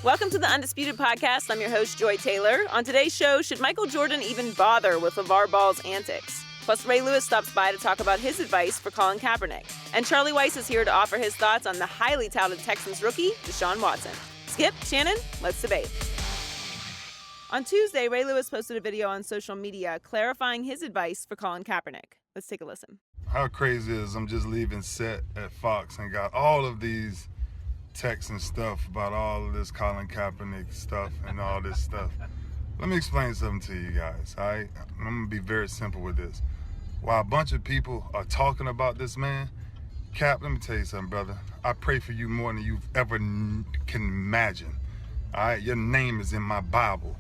Welcome to the Undisputed podcast. I'm your host, Joy Taylor. On today's show, should Michael Jordan even bother with Lavar Ball's antics? Plus, Ray Lewis stops by to talk about his advice for Colin Kaepernick. And Charlie Weiss is here to offer his thoughts on the highly touted Texans rookie, Deshaun Watson. Skip, Shannon, let's debate. On Tuesday, Ray Lewis posted a video on social media clarifying his advice for Colin Kaepernick. Let's take a listen. How crazy is I'm just leaving set at Fox and got all of these texts and stuff about all of this Colin Kaepernick stuff and all this stuff. Let me explain something to you guys, all right? I'm gonna be very simple with this. While a bunch of people are talking about this man, Cap, let me tell you something, brother. I pray for you more than you've ever can imagine, all right? Your name is in my Bible.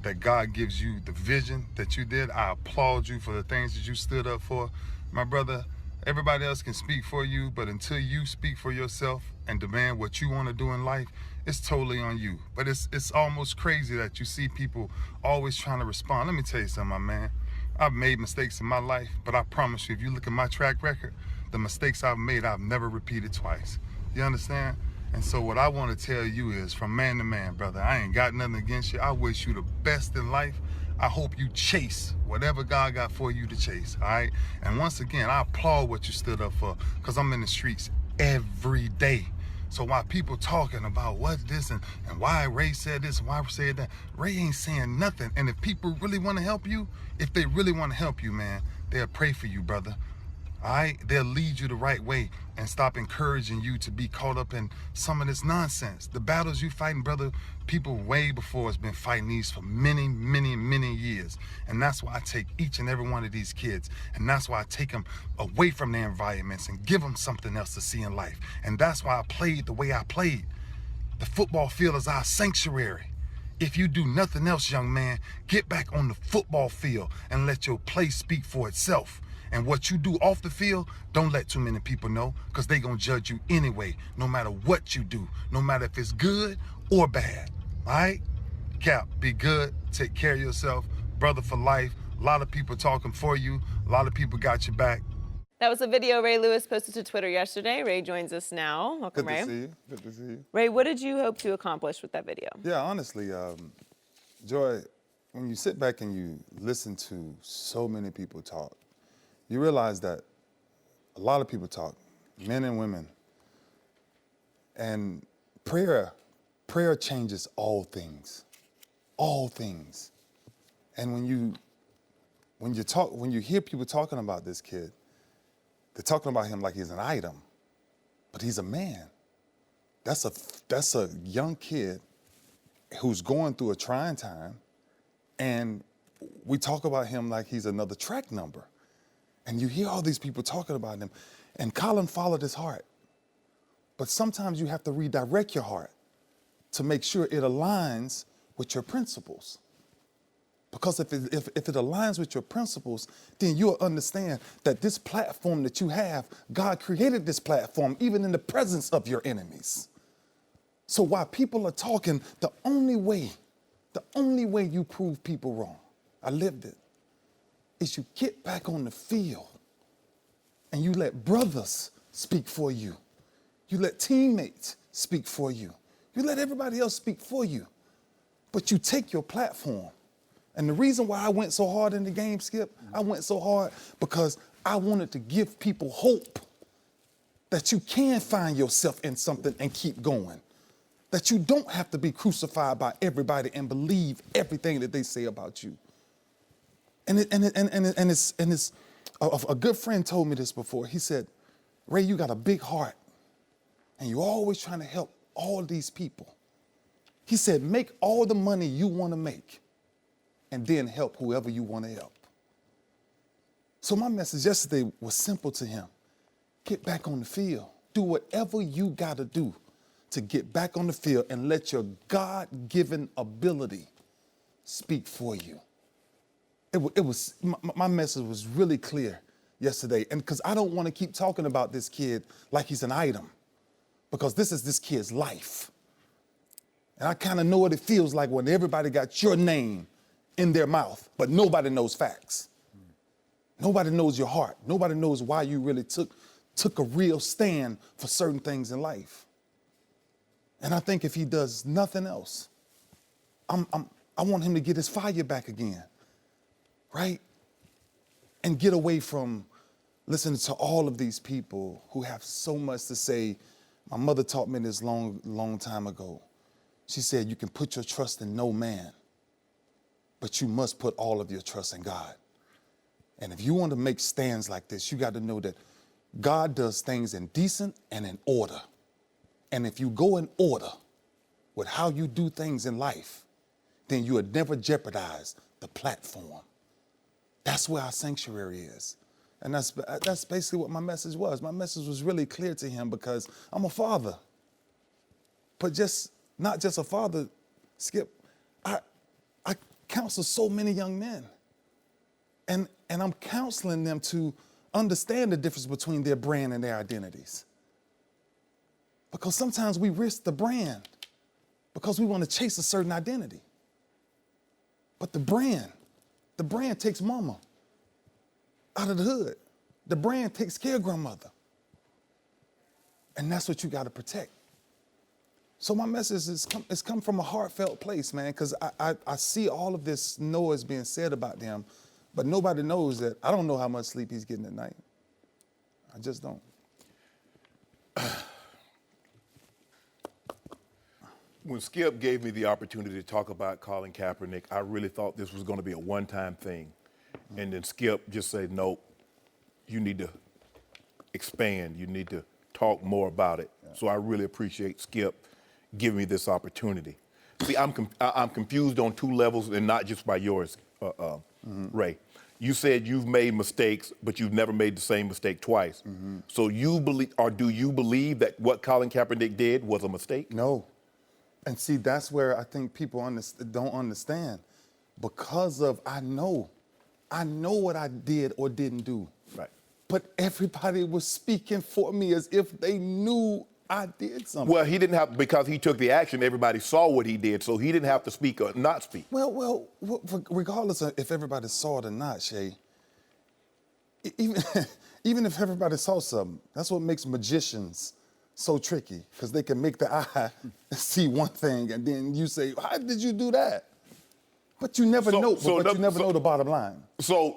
That God gives you the vision that you did. I applaud you for the things that you stood up for. My brother, everybody else can speak for you, but until you speak for yourself and demand what you want to do in life, it's totally on you. But it's almost crazy that you see people always trying to respond. Let me tell you something, my man. I've made mistakes in my life, but I promise you, if you look at my track record, the mistakes I've made, I've never repeated twice. You understand? And so what I want to tell you is, from man to man, brother, I ain't got nothing against you. I wish you the best in life. I hope you chase whatever God got for you to chase, all right? And once again, I applaud what you stood up for, because I'm in the streets every day. So while people talking about what this and why Ray said this and why Ray said that, Ray ain't saying nothing. And if people really want to help you, if they really want to help you, man, they'll pray for you, brother. All right, they'll lead you the right way and stop encouraging you to be caught up in some of this nonsense. The battles you fighting, brother, people way before us been fighting these for many, many, many years. And that's why I take each and every one of these kids, and that's why I take them away from their environments and give them something else to see in life. And that's why I played the way I played. The football field is our sanctuary. If you do nothing else, young man, get back on the football field and let your play speak for itself. And what you do off the field, don't let too many people know, because they going to judge you anyway, no matter what you do, no matter if it's good or bad. All right? Cap, be good. Take care of yourself. Brother for life. A lot of people talking for you. A lot of people got your back. That was a video Ray Lewis posted to Twitter yesterday. Ray joins us now. Welcome, Ray. Good to see you. Good to see you. Ray, what did you hope to accomplish with that video? Yeah, honestly, Joy, when you sit back and you listen to so many people talk, you realize that a lot of people talk, men and women, and prayer changes all things, all things. And when you hear people talking about this kid, they're talking about him like he's an item, but he's a man. That's a young kid who's going through a trying time, and we talk about him like he's another track number. And you hear all these people talking about him, and Colin followed his heart. But sometimes you have to redirect your heart to make sure it aligns with your principles. Because if it aligns with your principles, then you'll understand that this platform that you have, God created this platform even in the presence of your enemies. So while people are talking, the only way you prove people wrong, I lived it, is you get back on the field and you let brothers speak for you. You let teammates speak for you. You let everybody else speak for you. But you take your platform. And the reason why I went so hard in the game, Skip, I went so hard because I wanted to give people hope that you can find yourself in something and keep going. That you don't have to be crucified by everybody and believe everything that they say about you. And a good friend told me this before. He said, Ray, you got a big heart, and you're always trying to help all these people. He said, make all the money you want to make, and then help whoever you want to help. So my message yesterday was simple to him. Get back on the field. Do whatever you got to do to get back on the field and let your God-given ability speak for you. My message was really clear yesterday, and because I don't want to keep talking about this kid like he's an item, because this is this kid's life. And I kind of know what it feels like when everybody got your name in their mouth, but nobody knows facts. Nobody knows your heart. Nobody knows why you really took a real stand for certain things in life. And I think if he does nothing else, I want him to get his fire back again, right? And get away from listening to all of these people who have so much to say. My mother taught me this long time ago. She said, you can put your trust in no man, but you must put all of your trust in God. And if you want to make stands like this, you got to know that God does things in decent and in order. And if you go in order with how you do things in life, then you would never jeopardize the platform. That's where our sanctuary is. And that's basically what my message was. My message was really clear to him because I'm a father. But not just a father, Skip. I counsel so many young men. And I'm counseling them to understand the difference between their brand and their identities. Because sometimes we risk the brand because we want to chase a certain identity. But the brand takes mama out of the hood. The brand takes care of grandmother. And that's what you got to protect. So my message is come from a heartfelt place, man, because I see all of this noise being said about them, but nobody knows that I don't know how much sleep he's getting at night. I just don't. When Skip gave me the opportunity to talk about Colin Kaepernick, I really thought this was going to be a one-time thing. And then Skip just said, nope, you need to expand. You need to talk more about it. Yeah. So I really appreciate Skip giving me this opportunity. See, I'm confused on two levels, and not just by yours, Ray. You said you've made mistakes, but you've never made the same mistake twice. Mm-hmm. So you believe, or do you believe that what Colin Kaepernick did was a mistake? No. And see, that's where I think people don't understand. Because of I know what I did or didn't do. Right. But everybody was speaking for me as if they knew I did something. Well, he didn't have, because he took the action, everybody saw what he did, so he didn't have to speak or not speak. Well, regardless of if everybody saw it or not, Shay, even if everybody saw something, that's what makes magicians so tricky, because they can make the eye see one thing and then you say, how did you do that? But you never know the bottom line. So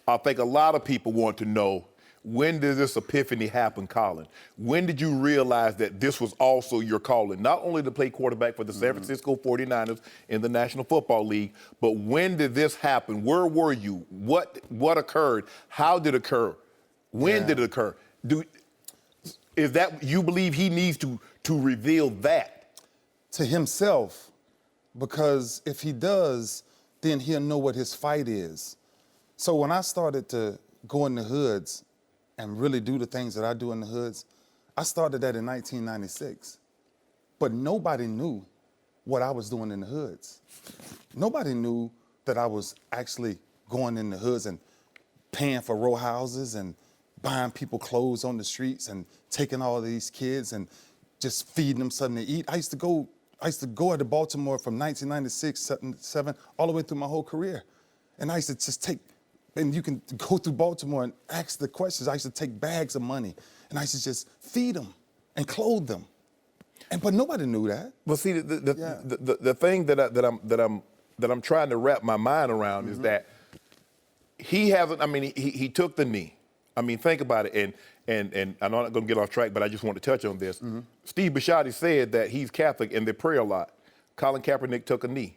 I think a lot of people want to know, when did this epiphany happen, Colin? When did you realize that this was also your calling, not only to play quarterback for the San Francisco 49ers in the National Football League, but when did this happen? Where were you? What occurred? How did it occur? When did it occur? Is that, you believe he needs to reveal that? To himself, because if he does, then he'll know what his fight is. So when I started to go in the hoods and really do the things that I do in the hoods, I started that in 1996. But nobody knew what I was doing in the hoods. Nobody knew that I was actually going in the hoods and paying for row houses and buying people clothes on the streets and taking all these kids and just feeding them something to eat. I used to go to Baltimore from 1996, 7, all the way through my whole career. And I used to just and you can go through Baltimore and ask the questions. I used to take bags of money and I used to just feed them and clothe them. But nobody knew that. Well, see, the thing that I'm trying to wrap my mind around is that he hasn't, he took the knee. Think about it, and I'm not going to get off track, but I just want to touch on this. Steve Bisciotti said that he's Catholic and they pray a lot. Colin Kaepernick took a knee.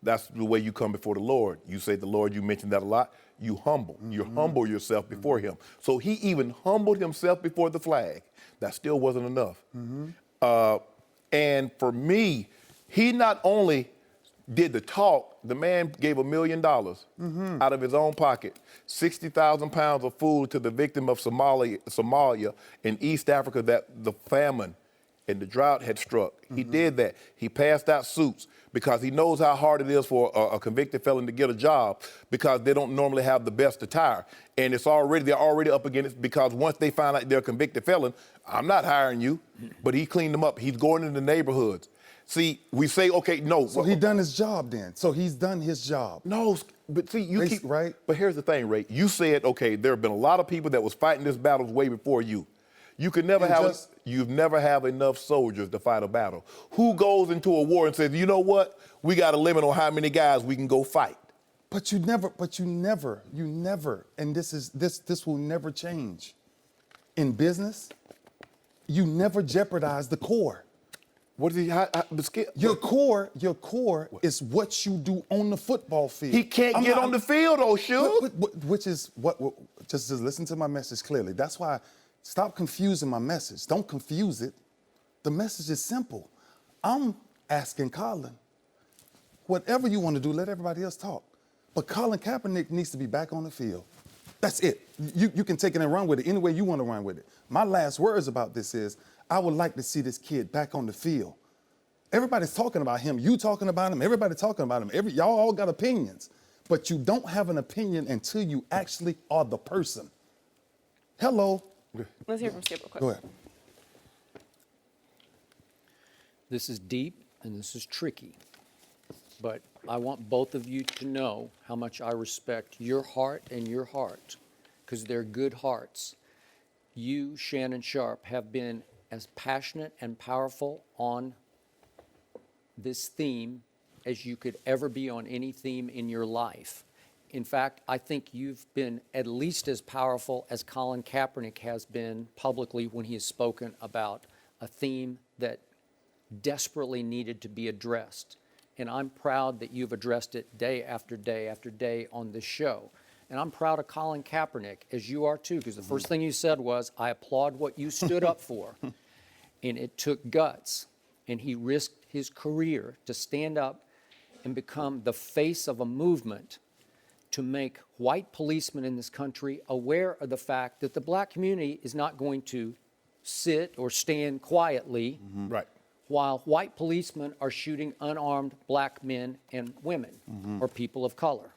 That's the way you come before the Lord. You say the Lord, you mentioned that a lot. You humble. You humble yourself before him. So he even humbled himself before the flag. That still wasn't enough. And for me, he not only did the talk, the man gave $1 million out of his own pocket, 60,000 pounds of food to the victim of Somalia in East Africa that the famine and the drought had struck. He did that. He passed out suits because he knows how hard it is for a convicted felon to get a job because they don't normally have the best attire. And they're already up against it because once they find out they're a convicted felon, I'm not hiring you, but he cleaned them up. He's going into neighborhoods. See, we say, okay, no. So he done his job then. So he's done his job. No, but see, you keep, right? But here's the thing, Ray. You said, okay, there have been a lot of people that was fighting this battle way before you. You could never you've never have enough soldiers to fight a battle. Who goes into a war and says, you know what? We got a limit on how many guys we can go fight. But you never, and this will never change. In business, you never jeopardize the core. What is he? Your core is what you do on the football field. He can't get on the field, though, Suge. Which is what just listen to my message clearly. That's why stop confusing my message. Don't confuse it. The message is simple. I'm asking Colin, whatever you want to do, let everybody else talk. But Colin Kaepernick needs to be back on the field. That's it. You can take it and run with it any way you want to run with it. My last words about this is, I would like to see this kid back on the field. Everybody's talking about him. You talking about him. Everybody talking about him. Y'all all got opinions. But you don't have an opinion until you actually are the person. Hello. Let's hear from Skip real quick. Go ahead. This is deep and this is tricky. But I want both of you to know how much I respect your heart and your heart, because they're good hearts. You, Shannon Sharpe, have been as passionate and powerful on this theme as you could ever be on any theme in your life. In fact, I think you've been at least as powerful as Colin Kaepernick has been publicly when he has spoken about a theme that desperately needed to be addressed. And I'm proud that you've addressed it day after day after day on this show. And I'm proud of Colin Kaepernick, as you are too, because the first thing you said was, I applaud what you stood up for. And it took guts. And he risked his career to stand up and become the face of a movement to make white policemen in this country aware of the fact that the black community is not going to sit or stand quietly. Right. While white policemen are shooting unarmed black men and women or people of color.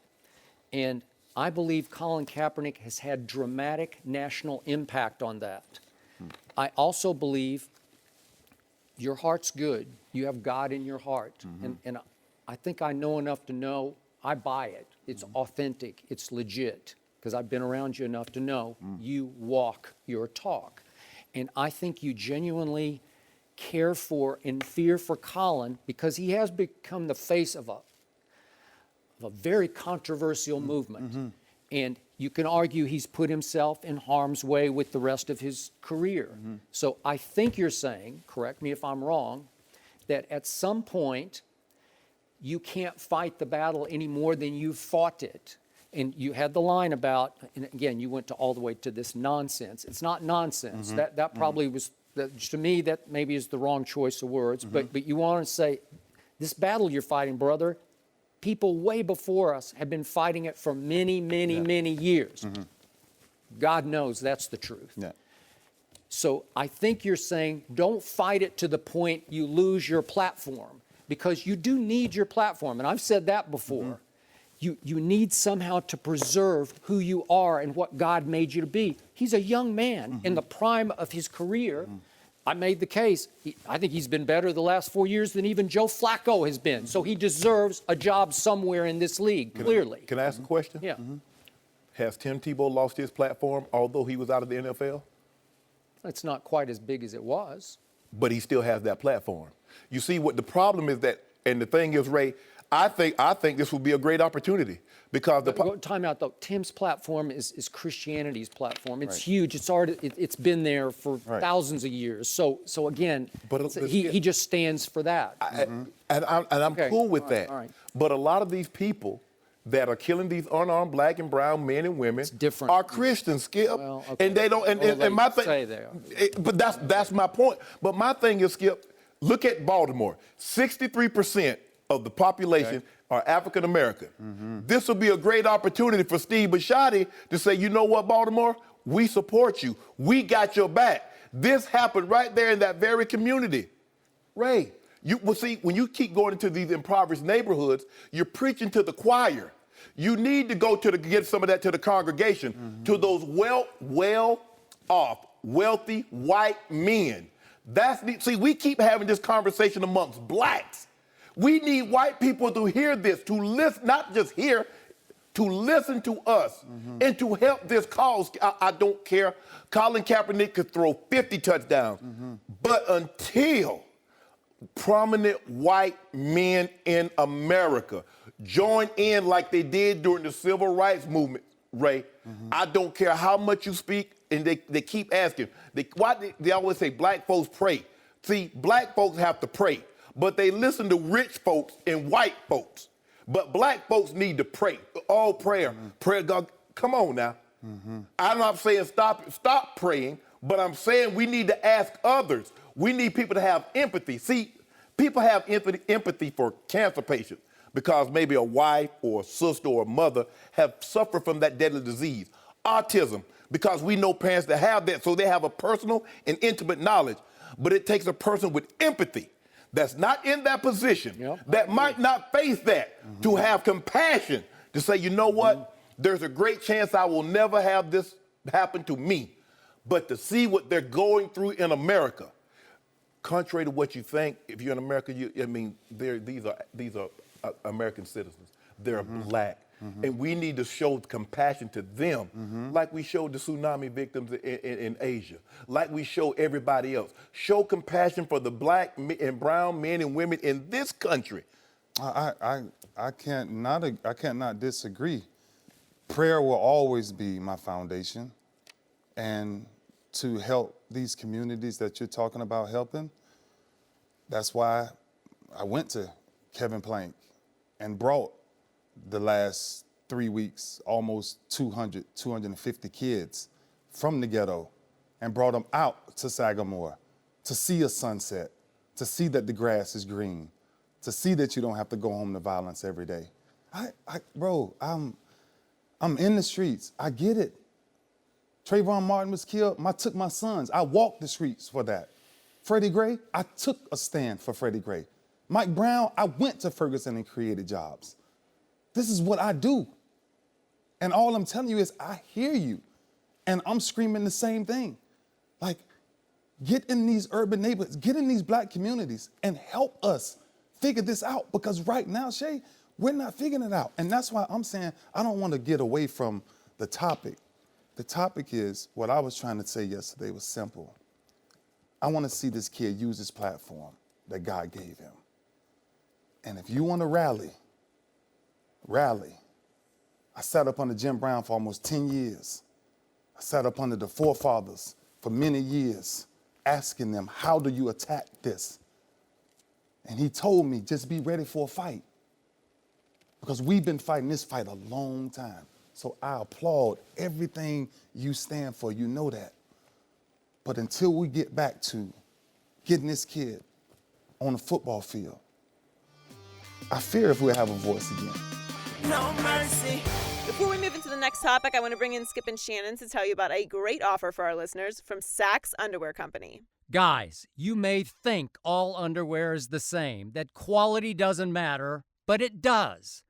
And I believe Colin Kaepernick has had dramatic national impact on that. I also believe your heart's good. You have God in your heart. And I think I know enough to know I buy it. It's authentic. It's legit. Because I've been around you enough to know you walk your talk. And I think you genuinely care for and fear for Colin, because he has become the face of a very controversial movement. And you can argue he's put himself in harm's way with the rest of his career. So I think you're saying, correct me if I'm wrong, that at some point you can't fight the battle any more than you've fought it. And you had the line about, and again, you went all the way to this nonsense. It's not nonsense. That probably was, to me, that maybe is the wrong choice of words. But you want to say, this battle you're fighting, brother, people way before us have been fighting it for many, many, many years. God knows that's the truth. Yeah. So I think you're saying, don't fight it to the point you lose your platform, because you do need your platform. And I've said that before. You need somehow to preserve who you are and what God made you to be. He's a young man in the prime of his career. I made the case. I think he's been better the last 4 years than even Joe Flacco has been. So he deserves a job somewhere in this league, clearly. Can I ask a question? Yeah. Has Tim Tebow lost his platform, although he was out of the NFL? It's not quite as big as it was. But he still has that platform. You see, what the problem is that, and the thing is, Ray, I think this will be a great opportunity, because Time out though. Tim's platform is Christianity's platform. It's huge. It's already it's been there for thousands of years. So again, he just stands for that. And I'm cool with that. All right. But a lot of these people that are killing these unarmed black and brown men and women are Christians, Skip. Well, okay. And they don't. And my thing. Say they are. But that's my point. But my thing is, Skip, look at Baltimore. 63% of the population are African American. This will be a great opportunity for Steve Bisciotti to say, you know what, Baltimore? We support you. We got your back. This happened right there in that very community. Ray, see, when you keep going into these impoverished neighborhoods, you're preaching to the choir. You need to go get some of that to the congregation, to those well-off, wealthy white men. See, we keep having this conversation amongst blacks. We need white people to hear this, to listen, not just hear, to listen to us and to help this cause. I don't care. Colin Kaepernick could throw 50 touchdowns. But until prominent white men in America join in like they did during the civil rights movement, Ray, I don't care how much you speak, and they keep asking. They always say black folks pray. See, black folks have to pray, but they listen to rich folks and white folks. But black folks need to pray. All prayer. Prayer, God, come on now. I'm not saying stop praying, but I'm saying we need to ask others. We need people to have empathy. See, people have empathy for cancer patients because maybe a wife or a sister or a mother have suffered from that deadly disease. Autism, because we know parents that have that, so they have a personal and intimate knowledge. But it takes a person with empathy that's not in that position, that might not face that, to have compassion, to say, you know what, there's a great chance I will never have this happen to me. But to see what they're going through in America, contrary to what you think, if you're in America, these are American citizens. They're black. And we need to show compassion to them like we showed the tsunami victims in Asia, like we show everybody else. Show compassion for the black and brown men and women in this country. I can't not disagree. Prayer will always be my foundation. And to help these communities that you're talking about helping, that's why I went to Kevin Plank and brought the last 3 weeks, almost 250 kids from the ghetto and brought them out to Sagamore to see a sunset, to see that the grass is green, to see that you don't have to go home to violence every day. Bro, I'm in the streets. I get it. Trayvon Martin was killed. I took my sons. I walked the streets for that. Freddie Gray, I took a stand for Freddie Gray. Mike Brown, I went to Ferguson and created jobs. This is what I do. And all I'm telling you is I hear you. And I'm screaming the same thing. Like, get in these urban neighborhoods, get in these black communities and help us figure this out. Because right now, Shay, we're not figuring it out. And that's why I'm saying I don't want to get away from the topic. The topic is, what I was trying to say yesterday was simple. I want to see this kid use his platform that God gave him. And if you want to rally. I sat up under Jim Brown for almost 10 years. I sat up under the forefathers for many years, asking them, how do you attack this? And he told me, just be ready for a fight. Because we've been fighting this fight a long time. So I applaud everything you stand for, you know that. But until we get back to getting this kid on the football field, I fear if we have a voice again. No mercy. Before we move into the next topic, I want to bring in Skip and Shannon to tell you about a great offer for our listeners from Saks Underwear Company. Guys, you may think all underwear is the same, that quality doesn't matter, but it does.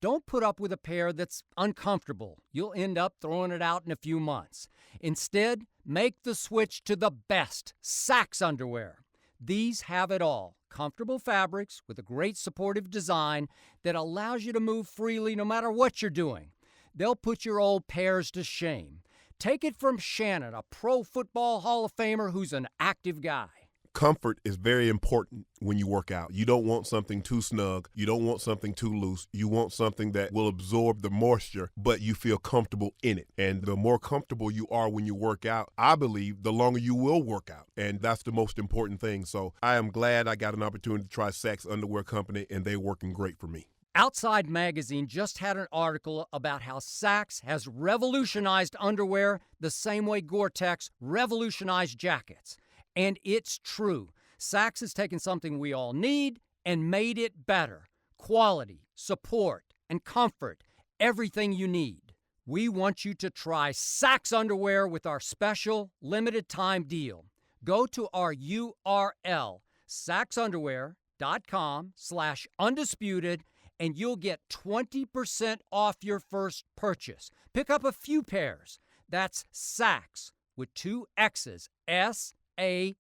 Don't put up with a pair that's uncomfortable. You'll end up throwing it out in a few months. Instead, make the switch to the best, Saks underwear. These have it all. Comfortable fabrics with a great supportive design that allows you to move freely no matter what you're doing. They'll put your old pairs to shame. Take it from Shannon, a Pro Football Hall of Famer who's an active guy. Comfort is very important when you work out. You don't want something too snug. You don't want something too loose. You want something that will absorb the moisture, but you feel comfortable in it. And the more comfortable you are when you work out, I believe the longer you will work out. And that's the most important thing. So I am glad I got an opportunity to try Saks Underwear Company, and they're working great for me. Outside Magazine just had an article about how Saks has revolutionized underwear the same way Gore-Tex revolutionized jackets. And it's true. Saks has taken something we all need and made it better. Quality, support, and comfort. Everything you need. We want you to try Saks underwear with our special limited time deal. Go to our URL, saksunderwear.com/undisputed, and you'll get 20% off your first purchase. Pick up a few pairs. That's Saks with 2 X's, SAXX,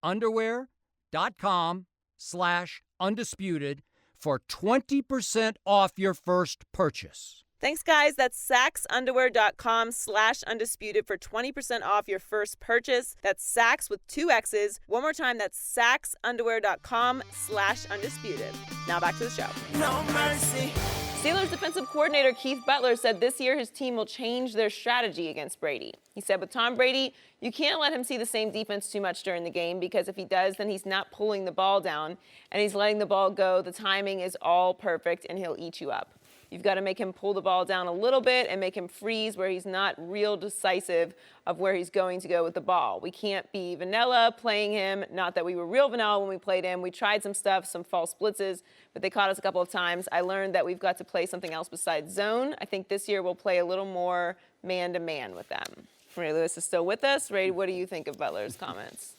underwear.com/undisputed for 20% off your first purchase. Thanks, guys. That's saxunderwear.com/undisputed for 20% off your first purchase. That's Sax with 2 X's. One more time, that's saxunderwear.com/undisputed. Now back to the show. No mercy. Steelers defensive coordinator Keith Butler said this year his team will change their strategy against Brady. He said with Tom Brady, you can't let him see the same defense too much during the game, because if he does, then he's not pulling the ball down and he's letting the ball go. The timing is all perfect and he'll eat you up. You've got to make him pull the ball down a little bit and make him freeze where he's not real decisive of where he's going to go with the ball. We can't be vanilla playing him. Not that we were real vanilla when we played him. We tried some stuff, some false blitzes, but they caught us a couple of times. I learned that we've got to play something else besides zone. I think this year we'll play a little more man-to-man with them. Ray Lewis is still with us. Ray, what do you think of Butler's comments?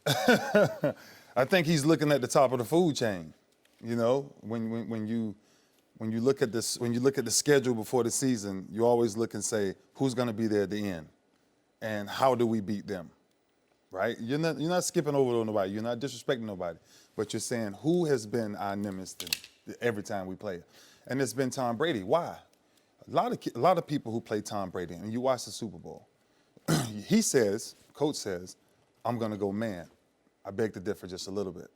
I think he's looking at the top of the food chain. You know, when you look at this, when you look at the schedule before the season, you always look and say, who's going to be there at the end, and how do we beat them, right? You're not skipping over nobody, you're not disrespecting nobody, but you're saying who has been our nemesis every time we play, and it's been Tom Brady. Why? A lot of people who play Tom Brady, and you watch the Super Bowl, he says, coach says, I'm going to go man. I beg to differ just a little bit.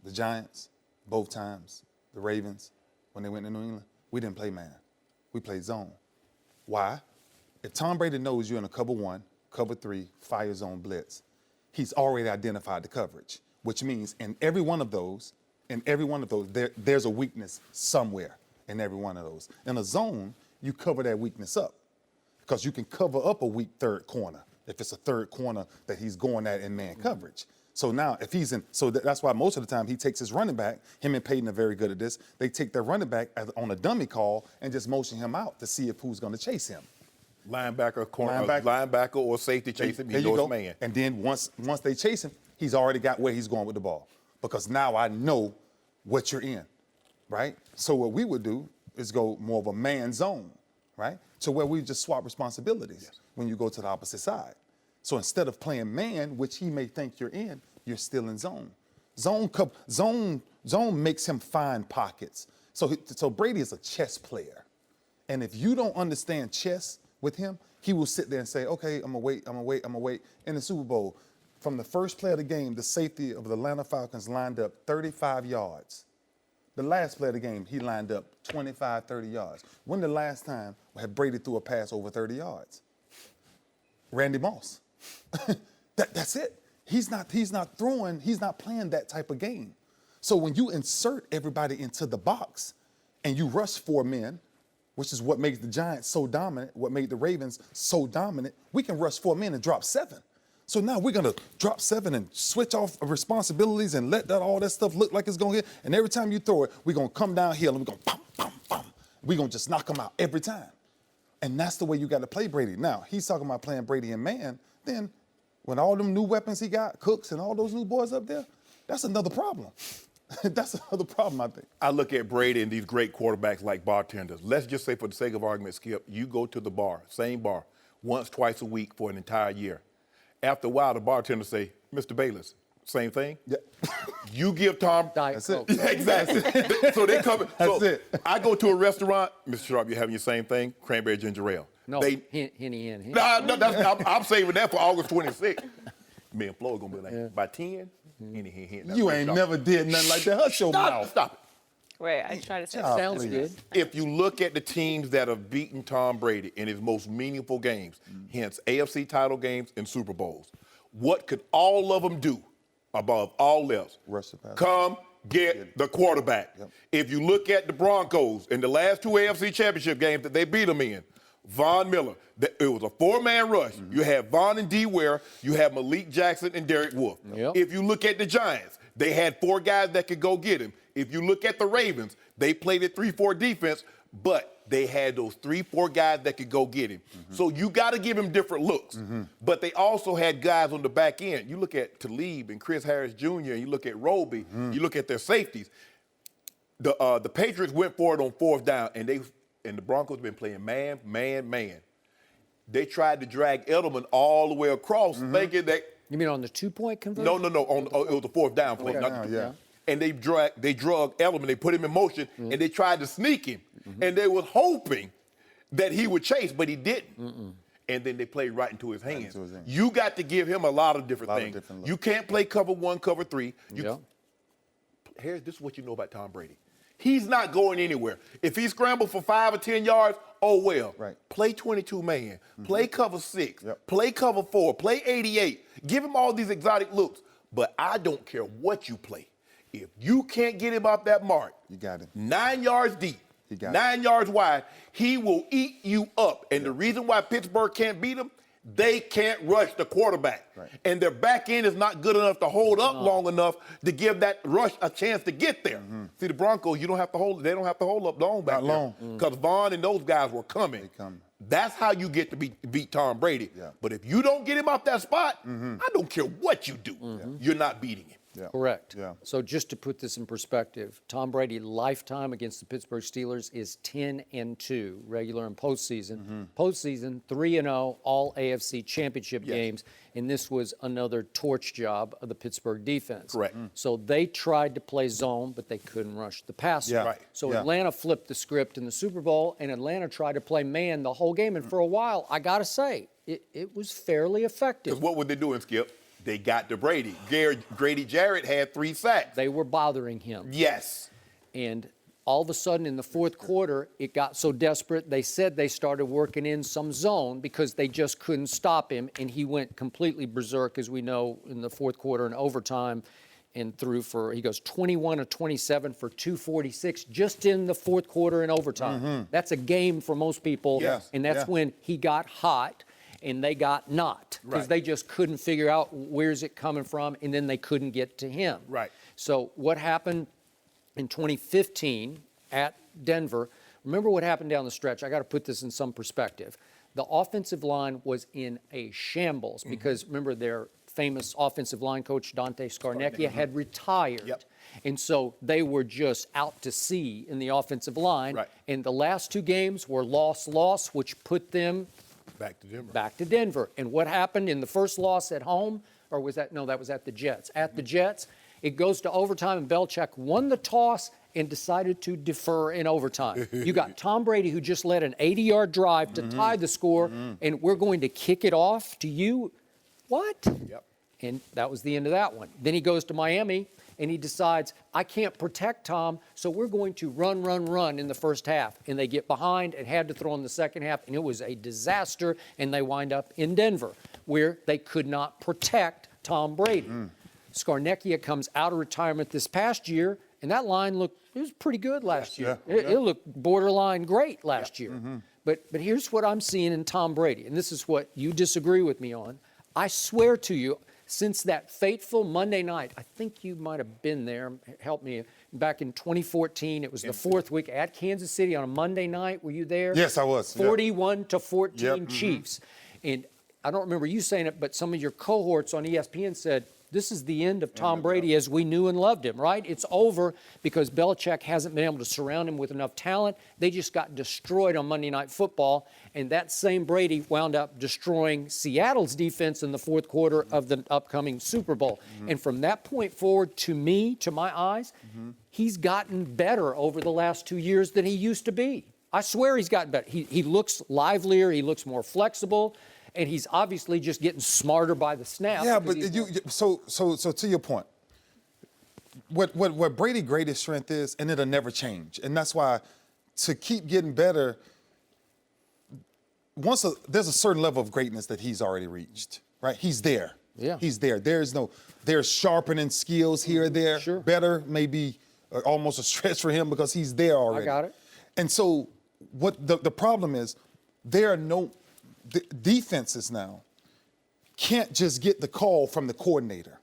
The Giants, both times, the Ravens, when they went to New England, we didn't play man. We played zone. Why? If Tom Brady knows you're in a cover 1, cover 3, fire zone blitz, he's already identified the coverage, which means in every one of those, there's a weakness somewhere in every one of those. In a zone, you cover that weakness up, because you can cover up a weak third corner if it's a third corner that he's going at in man coverage. So now, if he's in, that's why most of the time he takes his running back. Him and Peyton are very good at this. They take their running back on a dummy call and just motion him out to see if who's going to chase him. Linebacker or safety chase him. He goes man. And then once they chase him, he's already got where he's going with the ball, because now I know what you're in, right? So what we would do is go more of a man zone, right? To where we just swap responsibilities when you go to the opposite side. So instead of playing man, which he may think you're in, you're still in zone. Zone makes him find pockets. So Brady is a chess player. And if you don't understand chess with him, he will sit there and say, okay, I'm gonna wait. In the Super Bowl, from the first play of the game, the safety of the Atlanta Falcons lined up 35 yards. The last play of the game, he lined up 25, 30 yards. When the last time had Brady threw a pass over 30 yards? Randy Moss. That's it. He's not playing that type of game. So when you insert everybody into the box and you rush 4 men, which is what makes the Giants so dominant, what made the Ravens so dominant, we can rush 4 men and drop 7. So now we're going to drop 7 and switch off of responsibilities and let all that stuff look like it's going to hit. And every time you throw it, we're going to come downhill and we're going to pum, pum, pum. We're going to just knock them out every time. And that's the way you got to play Brady. Now, he's talking about playing Brady in man. Then when all them new weapons he got, Cooks and all those new boys up there, that's another problem. That's another problem, I think. I look at Brady and these great quarterbacks like bartenders. Let's just say, for the sake of argument, Skip, you go to the bar, same bar, once, twice a week for an entire year. After a while, the bartender say, Mr. Bayless, same thing? Yeah. You give Tom. That's it. Yeah, exactly. So they come. That's it. I go to a restaurant, Mr. Sharpe, you're having your same thing? Cranberry ginger ale. No, Henny. I'm saving that for August 26th. Me and Flo are going to be like, by 10, Henny. You ain't never did nothing like that. Hush your mouth. Stop it. Wait, I try to say Sounds good. If you look at the teams that have beaten Tom Brady in his most meaningful games, hence AFC title games and Super Bowls, what could all of them do above all else? Rush the passer. Come get the quarterback. Yep. If you look at the Broncos in the last 2 AFC championship games that they beat them in, Von Miller, it was a 4-man rush. You had Von and D. Ware, you had Malik Jackson and Derek Wolfe. Yep. If you look at the Giants, they had 4 guys that could go get him. If you look at the Ravens, they played a 3-4 defense, but they had those 3-4 guys that could go get him. So you got to give him different looks. But they also had guys on the back end. You look at Talib and Chris Harris Jr., and you look at Roby, you look at their safeties. The Patriots went for it on 4th down, and the Broncos been playing man. They tried to drag Edelman all the way across, thinking that. You mean on the 2-point conversion? No. It was a 4th down play. Okay. Not the- Yeah. and they drug Element, they put him in motion, and they tried to sneak him. And they was hoping that he would chase, but he didn't. And then they played right into his hands. You got to give him a lot of different things. You can't play cover 1, cover 3. Harris, this is what you know about Tom Brady. He's not going anywhere. If he scrambled for 5 or 10 yards, oh well. Play 22 man. Play cover 6. Play cover 4. Play 88. Give him all these exotic looks. But I don't care what you play. If you can't get him off that mark, you got him. 9 yards deep, 9 yards wide, he will eat you up. And the reason why Pittsburgh can't beat him, they can't rush the quarterback. And their back end is not good enough to hold up long enough to give that rush a chance to get there. See, the Broncos, they don't have to hold up long back there. Because Vaughn and those guys were coming. That's how you get to beat Tom Brady. But if you don't get him off that spot, I don't care what you do. You're not beating him. Correct. So just to put this in perspective, Tom Brady lifetime against the Pittsburgh Steelers is 10-2, regular and postseason. Postseason 3-0, all AFC championship games, and this was another torch job of the Pittsburgh defense. So they tried to play zone, but they couldn't rush the passer. So Atlanta flipped the script in the Super Bowl, and Atlanta tried to play man the whole game. And for a while, I got to say, it was fairly effective. Because what were they doing, Skip? They got to Brady. Grady Jarrett had 3 sacks. They were bothering him. Yes. And all of a sudden in the fourth quarter, it got so desperate, they said they started working in some zone because they just couldn't stop him. And he went completely berserk, as we know, in the fourth quarter and overtime. And he goes 21 of 27 for 246 just in the fourth quarter and overtime. That's a game for most people. And that's when he got hot. And they got not, because they just couldn't figure out where's it coming from, and then they couldn't get to him. So what happened in 2015 at Denver, remember what happened down the stretch. I got to put this in some perspective. The offensive line was in a shambles because, remember, their famous offensive line coach, Dante Scarnecchia, had retired. And so they were just out to sea in the offensive line. And the last 2 games were loss, which put them back to Denver. And what happened in the first loss at home? Or was that? No, that was at the Jets. At the Jets, it goes to overtime, and Belichick won the toss and decided to defer in overtime. You got Tom Brady, who just led an 80-yard drive to tie the score, and we're going to kick it off to you. What? And that was the end of that one. Then he goes to Miami, and he decides, I can't protect Tom, so we're going to run in the first half. And they get behind and had to throw in the second half, and it was a disaster, and they wind up in Denver, where they could not protect Tom Brady. Scarnecchia comes out of retirement this past year, and that line it was pretty good last year. It looked borderline great last year. But here's what I'm seeing in Tom Brady, and this is what you disagree with me on. I swear to you, since that fateful Monday night, I think you might have been there, help me, back in 2014, it was the 4th week at Kansas City on a Monday night. Were you there? Yes, I was. 41-14 Chiefs. And I don't remember you saying it, but some of your cohorts on ESPN said, this is the end of Tom Brady as we knew and loved him, right? It's over because Belichick hasn't been able to surround him with enough talent. They just got destroyed on Monday Night Football, and that same Brady wound up destroying Seattle's defense in the fourth quarter of the upcoming Super Bowl. And from that point forward, to my eyes, he's gotten better over the last 2 years than he used to be. I swear he's gotten better. He looks livelier, he looks more flexible. And he's obviously just getting smarter by the snap. Yeah, but so to your point, what Brady's greatest strength is, and it'll never change. And that's why to keep getting better, there's a certain level of greatness that he's already reached, right? He's there. He's there. There's sharpening skills here or there. Better may be almost a stretch for him because he's there already. I got it. And so what the problem is, there are no defenses now can't just get the call from the coordinator.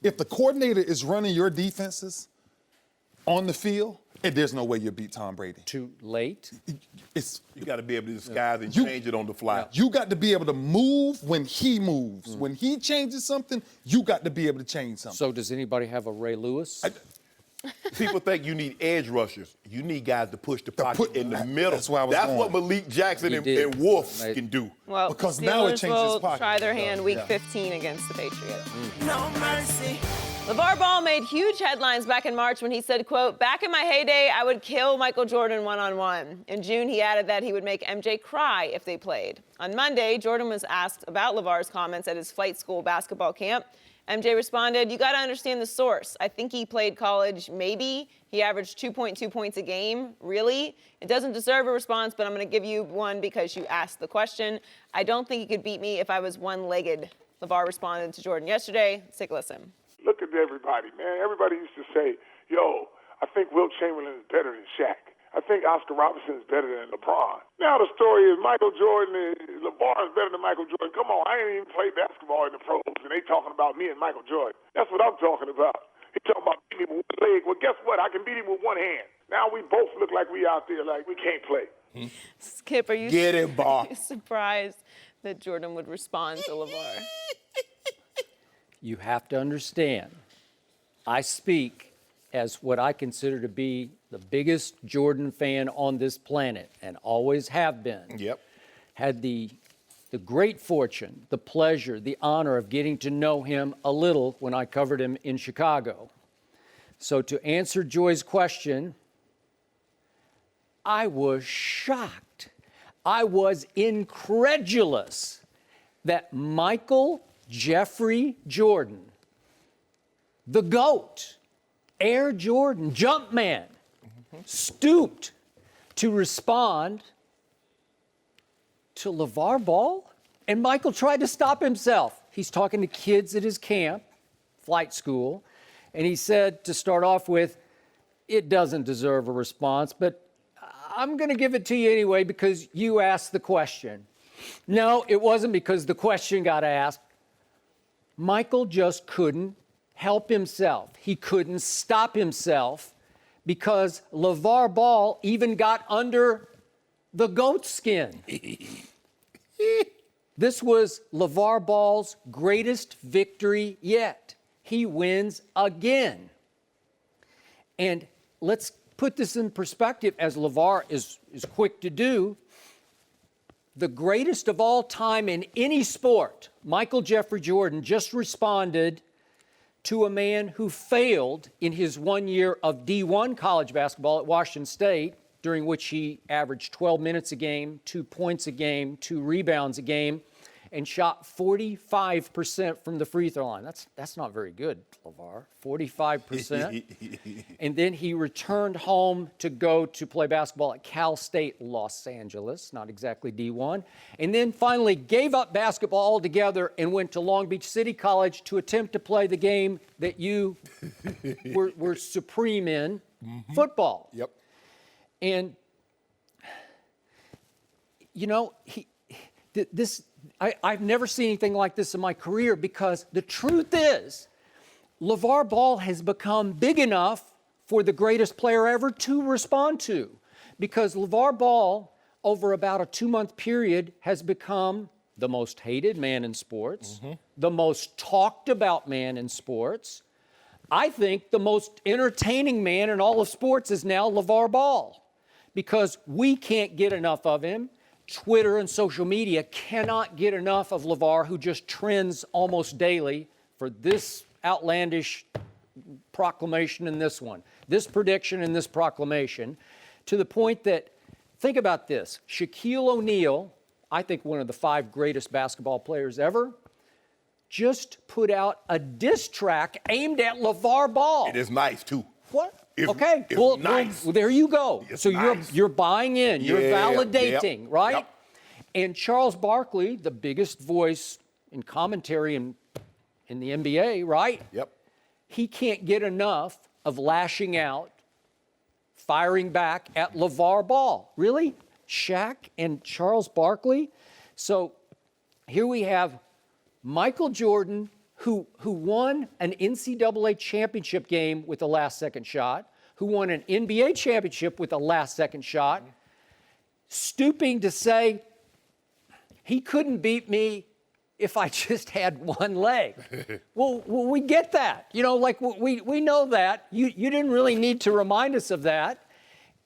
If the coordinator is running your defenses on the field, there's no way you'll beat Tom Brady. Too late? You got to be able to disguise and change it on the fly. You got to be able to move when he moves. When he changes something, you got to be able to change something. So does anybody have a Ray Lewis? People think you need edge rushers. You need guys to push the pocket in the middle. That's where I was going. What Malik Jackson and Wolf can do. Well, because Steelers now it changes will pocket. try their hand week 15 against the Patriots. No mercy. LaVar Ball made huge headlines back in March when he said, quote, "Back in my heyday, I would kill Michael Jordan one-on-one." In June, he added that he would make MJ cry if they played. On Monday, Jordan was asked about LaVar's comments at his flight school basketball camp. MJ responded, "You got to understand the source. I think he played college, maybe. He averaged 2.2 points a game. Really? It doesn't deserve a response, but I'm going to give you one because you asked the question. I don't think he could beat me if I was one-legged." LaVar responded to Jordan yesterday. Let's take a listen. Look at everybody, man. Everybody used to say, yo, I think Wilt Chamberlain is better than Shaq. I think Oscar Robertson is better than LeBron. Now the story is Michael Jordan, LaVar is better than Michael Jordan. Come on, I ain't even played basketball in the pros, and they talking about me and Michael Jordan. That's what I'm talking about. He talking about beating him with one leg. Well, guess what? I can beat him with one hand. Now we both look like we out there like we can't play. Skip, are you Get it, Bar. surprised that Jordan would respond to LaVar? You have to understand, I speak as what I consider to be the biggest Jordan fan on this planet, and always have been. Yep. Had the great fortune, the pleasure, the honor of getting to know him a little when I covered him in Chicago. So to answer Joy's question, I was shocked. I was incredulous that Michael Jeffrey Jordan, the GOAT, Air Jordan, Jumpman, stooped to respond to LaVar Ball? And Michael tried to stop himself. He's talking to kids at his camp, flight school, and he said, to start off with, it doesn't deserve a response, but I'm going to give it to you anyway because you asked the question. No, it wasn't because the question got asked. Michael just couldn't help himself. He couldn't stop himself because LaVar Ball even got under the GOAT skin. This was LaVar Ball's greatest victory yet. He wins again. And let's put this in perspective, as LaVar is quick to do. The greatest of all time in any sport, Michael Jeffrey Jordan, just responded to a man who failed in his 1 year of D1 college basketball at Washington State, during which he averaged 12 minutes a game, 2 points a game, 2 rebounds a game, and shot 45% from the free throw line. That's not very good, LaVar, 45%. And then he returned home to go to play basketball at Cal State Los Angeles, not exactly D1, and then finally gave up basketball altogether and went to Long Beach City College to attempt to play the game that you were supreme in, football. Yep. And, you know, I've never seen anything like this in my career, because the truth is, LaVar Ball has become big enough for the greatest player ever to respond to. Because LaVar Ball, over about a 2-month period, has become the most hated man in sports, the most talked about man in sports. I think the most entertaining man in all of sports is now LaVar Ball, because we can't get enough of him. Twitter and social media cannot get enough of LaVar, who just trends almost daily for this outlandish proclamation and this one, this prediction and this proclamation, to the point that, think about this, Shaquille O'Neal, I think one of the 5 greatest basketball players ever, just put out a diss track aimed at LaVar Ball. It is nice, too. What? It's Well, nice. well, there you go. It's so nice. you're buying in, you're validating, right? Yep. And Charles Barkley, the biggest voice in commentary in the NBA, right? Yep. He can't get enough of lashing out, firing back at LaVar Ball. Really? Shaq and Charles Barkley? So here we have Michael Jordan, who won an NCAA championship game with a last-second shot, who won an NBA championship with a last-second shot, stooping to say, he couldn't beat me if I just had one leg. well, we get that. You know, like, we know that. You didn't really need to remind us of that.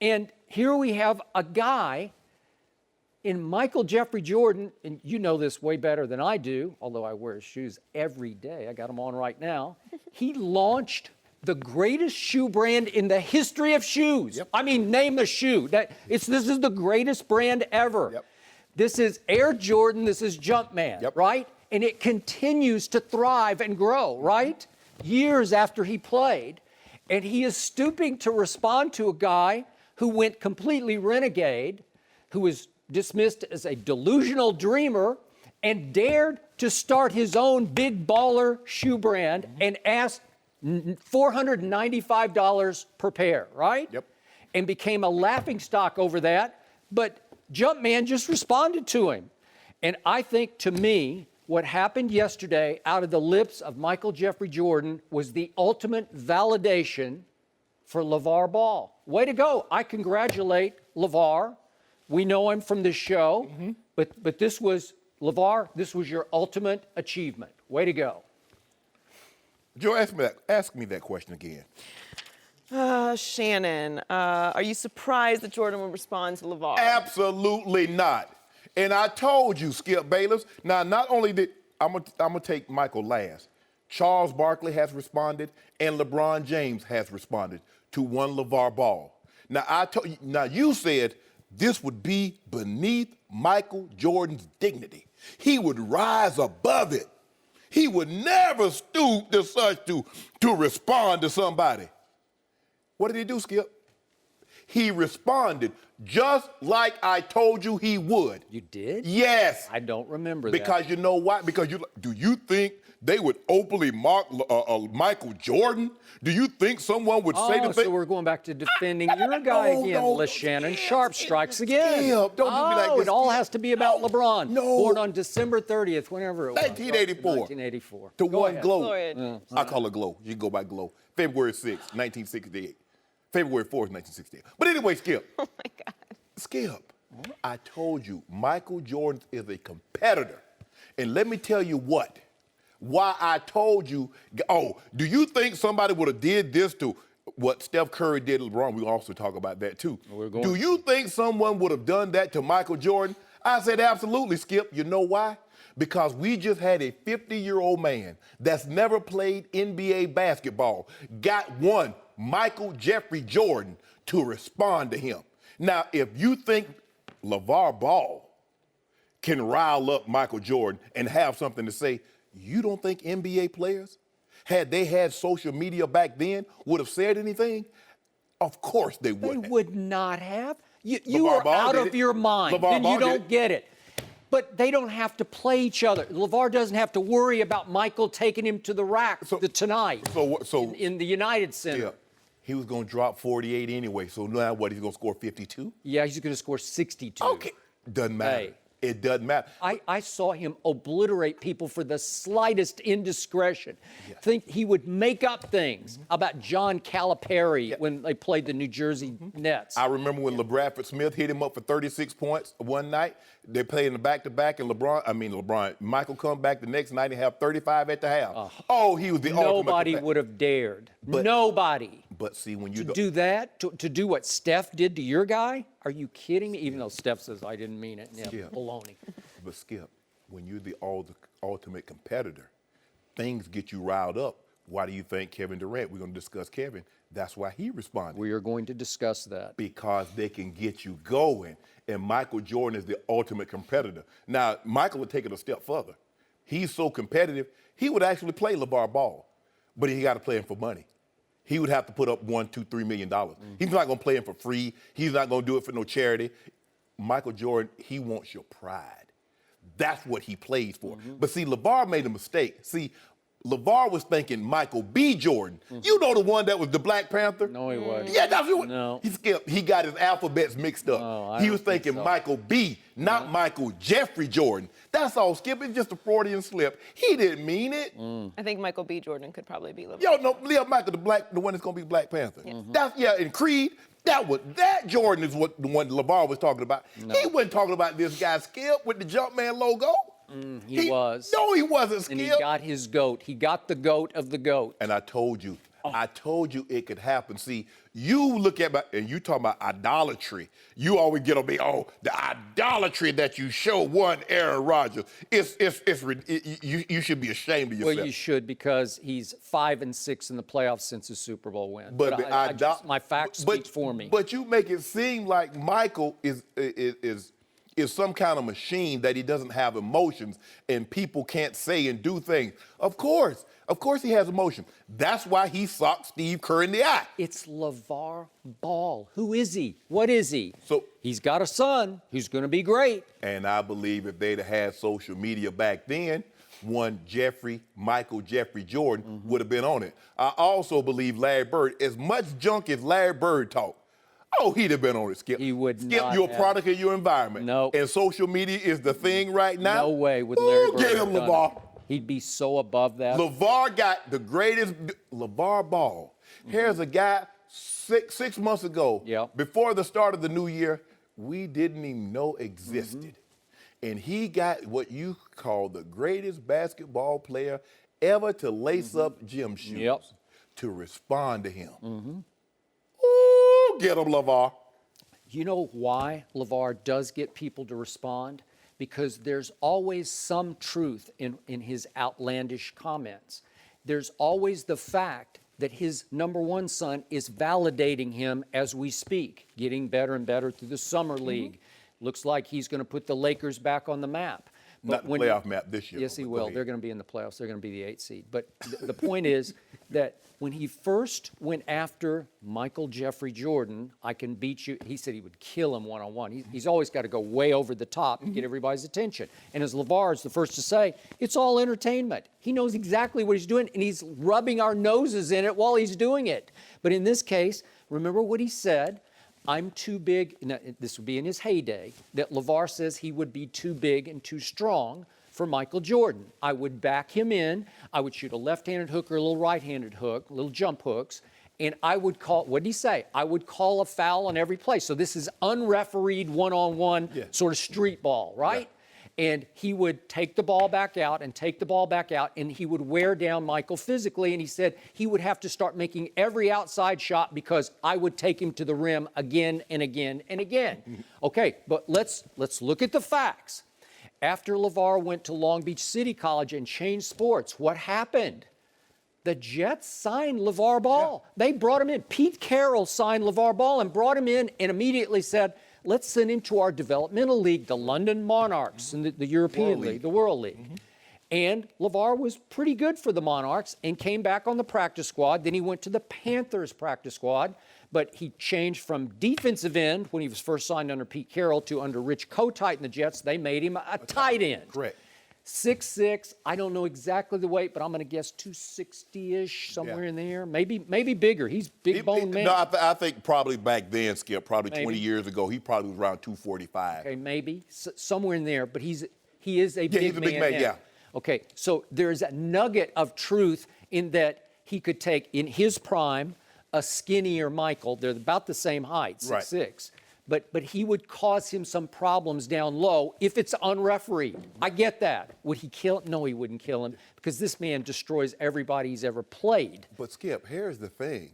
And here we have a guy in Michael Jeffrey Jordan, and you know this way better than I do, although I wear his shoes every day. I got them on right now. He launched the greatest shoe brand in the history of shoes. Yep. I mean, name a shoe. This is the greatest brand ever. Yep. This is Air Jordan. This is Jumpman, Yep. right? And it continues to thrive and grow, right? Years after he played. And he is stooping to respond to a guy who went completely renegade, who was dismissed as a delusional dreamer, and dared to start his own big baller shoe brand and asked $495 per pair, right? Yep. And became a laughingstock over that. But Jumpman just responded to him. And I think, to me, what happened yesterday out of the lips of Michael Jeffrey Jordan was the ultimate validation for Lavar Ball. Way to go. I congratulate Lavar. We know him from this show, but this was, Lavar, this was your ultimate achievement. Way to go. Joe, ask me that question again. Shannon, are you surprised that Jordan would respond to Lavar? Absolutely not. And I told you, Skip Bayless. Now, not only did I'm gonna take Michael last. Charles Barkley has responded, and LeBron James has responded to one Lavar Ball. Now, you said this would be beneath Michael Jordan's dignity. He would rise above it. He would never stoop to such to respond to somebody. What did he do, Skip? He responded just like I told you he would. You did? Yes. I don't remember Because that. you know why? Because do you think they would openly mock Michael Jordan? Do you think someone would say the thing? So we're going back to defending your guy again. Shannon Sharpe strikes again. Skip, don't do me like this. It all has to be about LeBron. No. Born on December 30th, whenever it was. 1984. 1984. To Go one ahead. glow. Go ahead. I call it glow. You can go by glow. February 6th, 1968. February 4th, 1968. But anyway, Skip. Oh, my God. Skip, I told you, Michael Jordan is a competitor. And let me tell you why I told you, do you think somebody would have did this to what Steph Curry did to LeBron? We'll also talk about that too. Do you think someone would have done that to Michael Jordan? I said, absolutely, Skip. You know why? Because we just had a 50-year-old man that's never played NBA basketball, got one Michael Jeffrey Jordan to respond to him. Now, if you think LaVar Ball can rile up Michael Jordan and have something to say, you don't think NBA players, had they had social media back then, would have said anything? Of course they wouldn't. They would not have. You LaVar are Ball out did of it. your mind. LaVar Then Ball you did don't it. get it. But they don't have to play each other. LaVar doesn't have to worry about Michael taking him to the rack tonight in the United Center. Yeah, he was going to drop 48 anyway, so now what, he's going to score 52? Yeah, he's going to score 62. Okay, doesn't matter. Hey. It doesn't matter. I saw him obliterate people for the slightest indiscretion. Think he would make up things about John Calipari when they played the New Jersey Nets. I remember when LeBradford Smith hit him up for 36 points one night. They played in the back-to-back, and Michael come back the next night and have 35 at the half. He was the ultimate. Nobody would have dared. Nobody. But see, when you do that, to do what Steph did to your guy? Are you kidding me? Even though Steph says, I didn't mean it. Yeah, baloney. But Skip, when you're the ultimate competitor, things get you riled up. Why do you think Kevin Durant, we're going to discuss Kevin, that's why he responded. We are going to discuss that. Because they can get you going. And Michael Jordan is the ultimate competitor. Now, Michael would take it a step further. He's so competitive, he would actually play LaVar Ball, but he got to play him for money. He would have to put up $1, $2, $3 million. He's not going to play him for free. He's not going to do it for no charity. Michael Jordan, he wants your pride. That's what he plays for. But see, LaVar made a mistake. See, LaVar was thinking Michael B. Jordan. You know the one that was the Black Panther? No, he wasn't. Yeah, that's what. No. He got his alphabets mixed up. No, He was thinking Michael B., not Michael Jeffrey Jordan. That's all, Skip. It's just a Freudian slip. He didn't mean it. I think Michael B. Jordan could probably be LeBron. Yo, no, Leo Michael, the one that's gonna be Black Panther. That's and Creed. That Jordan is what the one LaVar was talking about. No. He wasn't talking about this guy Skip with the Jumpman logo. He was. No, he wasn't, Skip. And he got his goat. He got the goat of the goat. And I told you, I told you it could happen. See, you look at and you talking about idolatry. You always get on me, the idolatry that you show one Aaron Rodgers. You should be ashamed of yourself. Well, you should, because he's 5-6 in the playoffs since his Super Bowl win. But my facts speak for me. But you make it seem like Michael is some kind of machine, that he doesn't have emotions and people can't say and do things. Of course he has emotion. That's why he socked Steve Kerr in the eye. It's Lavar Ball. Who is he? What is he? So he's got a son who's going to be great. And I believe if they'd have had social media back then, Michael Jeffrey Jordan would have been on it. I also believe Larry Bird, as much junk as Larry Bird talked, he'd have been on it, Skip. He would Skip, not you're a have. product of your environment. No. And social media is the thing right now. No way would Larry Bird get have him, done LaVar. it. He'd be so above that. LaVar got the greatest, LaVar Ball. Here's a guy 6 months ago, before the start of the new year, we didn't even know existed. And he got what you call the greatest basketball player ever to lace up gym shoes to respond to him. Ooh, get him, LaVar. You know why LaVar does get people to respond? Because there's always some truth in his outlandish comments. There's always the fact that his number one son is validating him as we speak, getting better and better through the summer league. Looks like he's going to put the Lakers back on the map. Not the playoff map this year. Yes, he will. They're going to be in the playoffs. They're going to be the 8th seed. But the point is that when he first went after Michael Jeffrey Jordan, I can beat you. He said he would kill him one-on-one. He's always got to go way over the top to get everybody's attention. And as LaVar is the first to say, it's all entertainment. He knows exactly what he's doing, and he's rubbing our noses in it while he's doing it. But in this case, remember what he said. I'm too big. Now, this would be in his heyday, that LaVar says he would be too big and too strong for Michael Jordan. I would back him in. I would shoot a left-handed hook or a little right-handed hook, little jump hooks, and I would call, what did he say? I would call a foul on every play. So this is unrefereed one-on-one sort of street ball, right? Yeah. And he would take the ball back out and take the ball back out, and he would wear down Michael physically. And he said he would have to start making every outside shot because I would take him to the rim again and again and again. Okay, but let's look at the facts. After LaVar went to Long Beach City College and changed sports, what happened? The Jets signed Lavar Ball. They brought him in. Pete Carroll signed Lavar Ball and brought him in and immediately said, let's send him to our developmental league, the London Monarchs, and the European League, the World League. And LaVar was pretty good for the Monarchs and came back on the practice squad. Then he went to the Panthers practice squad, but he changed from defensive end when he was first signed under Pete Carroll to under Rich Kotite in the Jets. They made him a tight end. Correct. 6'6", I don't know exactly the weight, but I'm going to guess 260-ish, somewhere in there. Maybe bigger. He's big bone man. No, I think probably back then, Skip, probably Maybe. 20 years ago, he probably was around 245. Okay, maybe. Somewhere in there, but he is a big man. He's a big man, yeah. Okay, so there's a nugget of truth in that he could take, in his prime, a skinnier Michael. They're about the same height, 6'6". But he would cause him some problems down low if it's unrefereed. I get that. Would he kill him? No, he wouldn't kill him because this man destroys everybody he's ever played. But, Skip, here's the thing.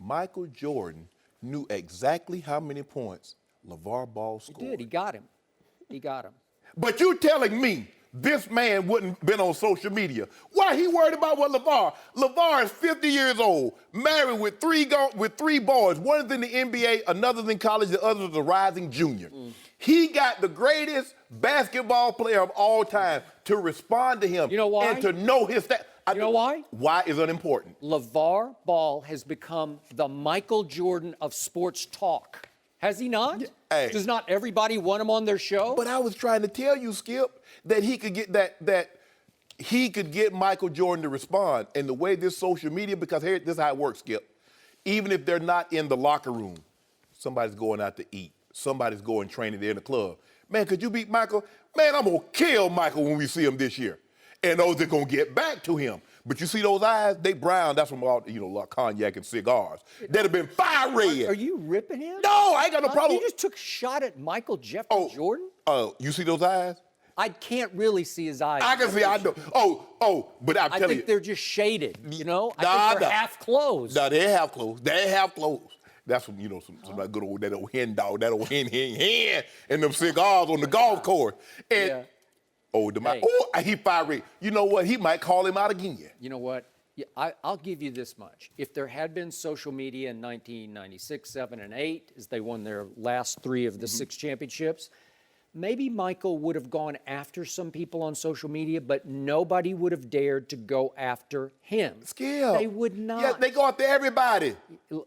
Michael Jordan knew exactly how many points LaVar Ball scored. He did. He got him. He got him. But you're telling me this man wouldn't been on social media. Why he worried about what LaVar? LaVar is 50 years old, married with three boys. One is in the NBA, another's in college, the other is a rising junior. He got the greatest basketball player of all time to respond to him. You know why? And to know his stats. You know why? Why is unimportant? LaVar Ball has become the Michael Jordan of sports talk. Has he not? Hey. Does not everybody want him on their show? But I was trying to tell you, Skip, that he could get that he could get Michael Jordan to respond. And the way this social media, because here, this is how it works, Skip. Even if they're not in the locker room, somebody's going out to eat. Somebody's going training, they're in the club. Man, could you beat Michael? Man, I'm going to kill Michael when we see him this year. And those are going to get back to him. But you see those eyes? They brown. That's from all, like cognac and cigars. They'd have been fire red. Are you ripping him? No, I ain't got no problem. You just took a shot at Michael Jeffrey Jordan? You see those eyes? I can't really see his eyes. I can see. I know. But I'm I telling think you, they're just shaded. You know, I think they're half closed. No, they half closed. They half closed. That's some, some like good old that old hen dog, that old hen, and them cigars on the golf course. And he fiery. You know what? He might call him out again. You know what? Yeah, I'll give you this much. If there had been social media in 1996, 7, and 8, as they won their last 3 of the 6 championships, maybe Michael would have gone after some people on social media, but nobody would have dared to go after him. Skill. They would not. Yeah, they go after everybody.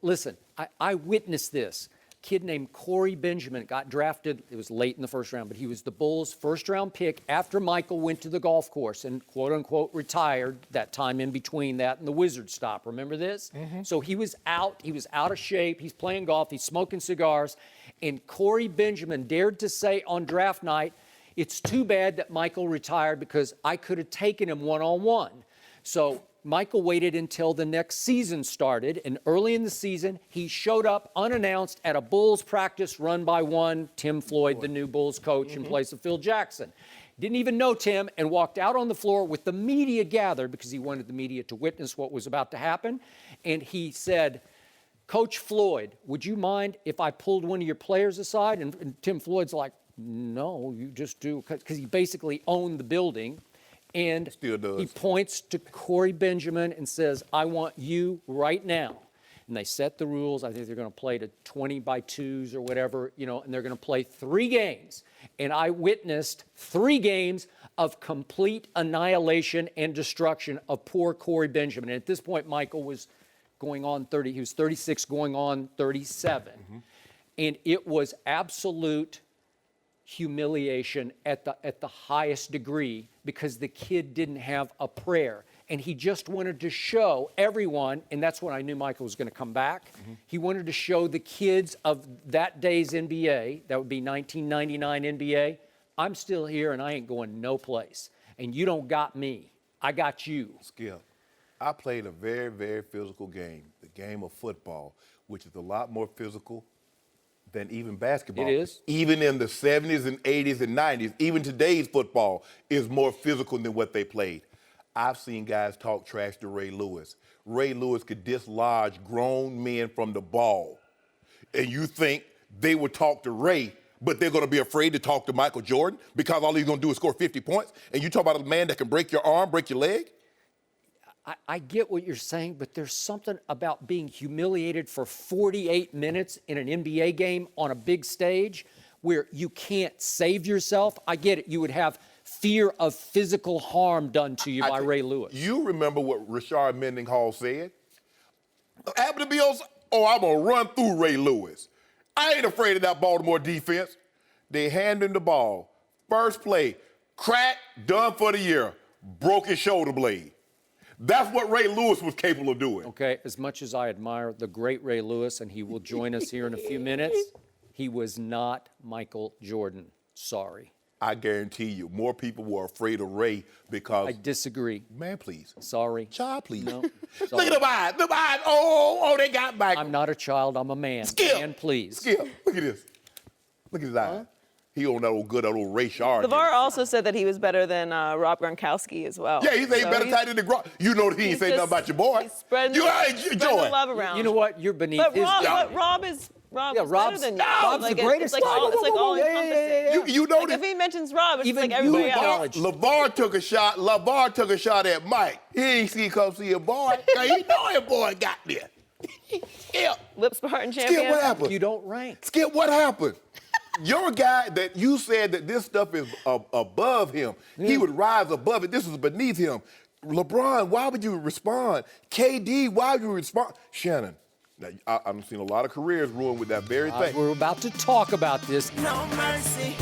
Listen, I witnessed this. A kid named Corey Benjamin got drafted. It was late in the first round, but he was the Bulls' first-round pick after Michael went to the golf course and, quote-unquote, retired that time in between that and the Wizard stop. Remember this? So he was out. He was out of shape. He's playing golf. He's smoking cigars. And Corey Benjamin dared to say on draft night, it's too bad that Michael retired because I could have taken him one-on-one. So Michael waited until the next season started, and early in the season, he showed up unannounced at a Bulls practice run by one Tim Floyd, the new Bulls coach, in place of Phil Jackson. Didn't even know Tim, and walked out on the floor with the media gathered because he wanted the media to witness what was about to happen. And he said, Coach Floyd, would you mind if I pulled one of your players aside? And Tim Floyd's like, no, you just do, because he basically owned the building. And Still does. He points to Corey Benjamin and says, I want you right now. And they set the rules. I think they're going to play to 20 by 2s or whatever, and they're going to play 3 games. And I witnessed 3 games of complete annihilation and destruction of poor Corey Benjamin. And at this point, Michael was going on 30. He was 36, going on 37. And it was absolute humiliation at the highest degree because the kid didn't have a prayer. And he just wanted to show everyone, and that's when I knew Michael was going to come back. He wanted to show the kids of that day's NBA, that would be 1999 NBA, I'm still here and I ain't going no place. And you don't got me. I got you. Skip, I played a very, very physical game, the game of football, which is a lot more physical than even basketball. It is. Even in the 70s and 80s and 90s, even today's football is more physical than what they played. I've seen guys talk trash to Ray Lewis. Ray Lewis could dislodge grown men from the ball. And you think they would talk to Ray, but they're going to be afraid to talk to Michael Jordan because all he's going to do is score 50 points? And you talk about a man that can break your arm, break your leg? I get what you're saying, but there's something about being humiliated for 48 minutes in an NBA game on a big stage where you can't save yourself. I get it. You would have fear of physical harm done to you by Ray Lewis. You remember what Rashard Mendenhall said? Happened to be on, I'm going to run through Ray Lewis. I ain't afraid of that Baltimore defense. They hand him the ball. First play, crack, done for the year, broke his shoulder blade. That's what Ray Lewis was capable of doing. Okay, as much as I admire the great Ray Lewis, and he will join us here in a few minutes, he was not Michael Jordan. Sorry. I guarantee you, more people were afraid of Ray because... I disagree. Man, please. Sorry. Child, please. No. Look at the eyes. Oh, they got back. I'm not a child. I'm a man. Skip. Man, please. Skip, look at this. Look at his eyes. He on that old Ray Shard. Lavar also said that he was better than Rob Gronkowski as well. Yeah, he said he's better tight than the Gronk. You know that he ain't say nothing about your boy. He's spreading the love around. You know what? You're beneath but his Rob, Rob is better than you. Rob's the greatest. It's like all encompassing. You know Like if he mentions Rob, it's Even like everybody you else. acknowledge. Lavar took a shot at Mike. He ain't see come see your boy. Cause he know his boy got there. Skip. Lip Spartan champion. Skip, what happened? You don't rank. Skip, what happened? You're a guy that you said that this stuff is above him. He would rise above it. This is beneath him. LeBron, why would you respond? KD, why would you respond? Shannon, now, I've seen a lot of careers ruined with that very thing. We're about to talk about this. No mercy.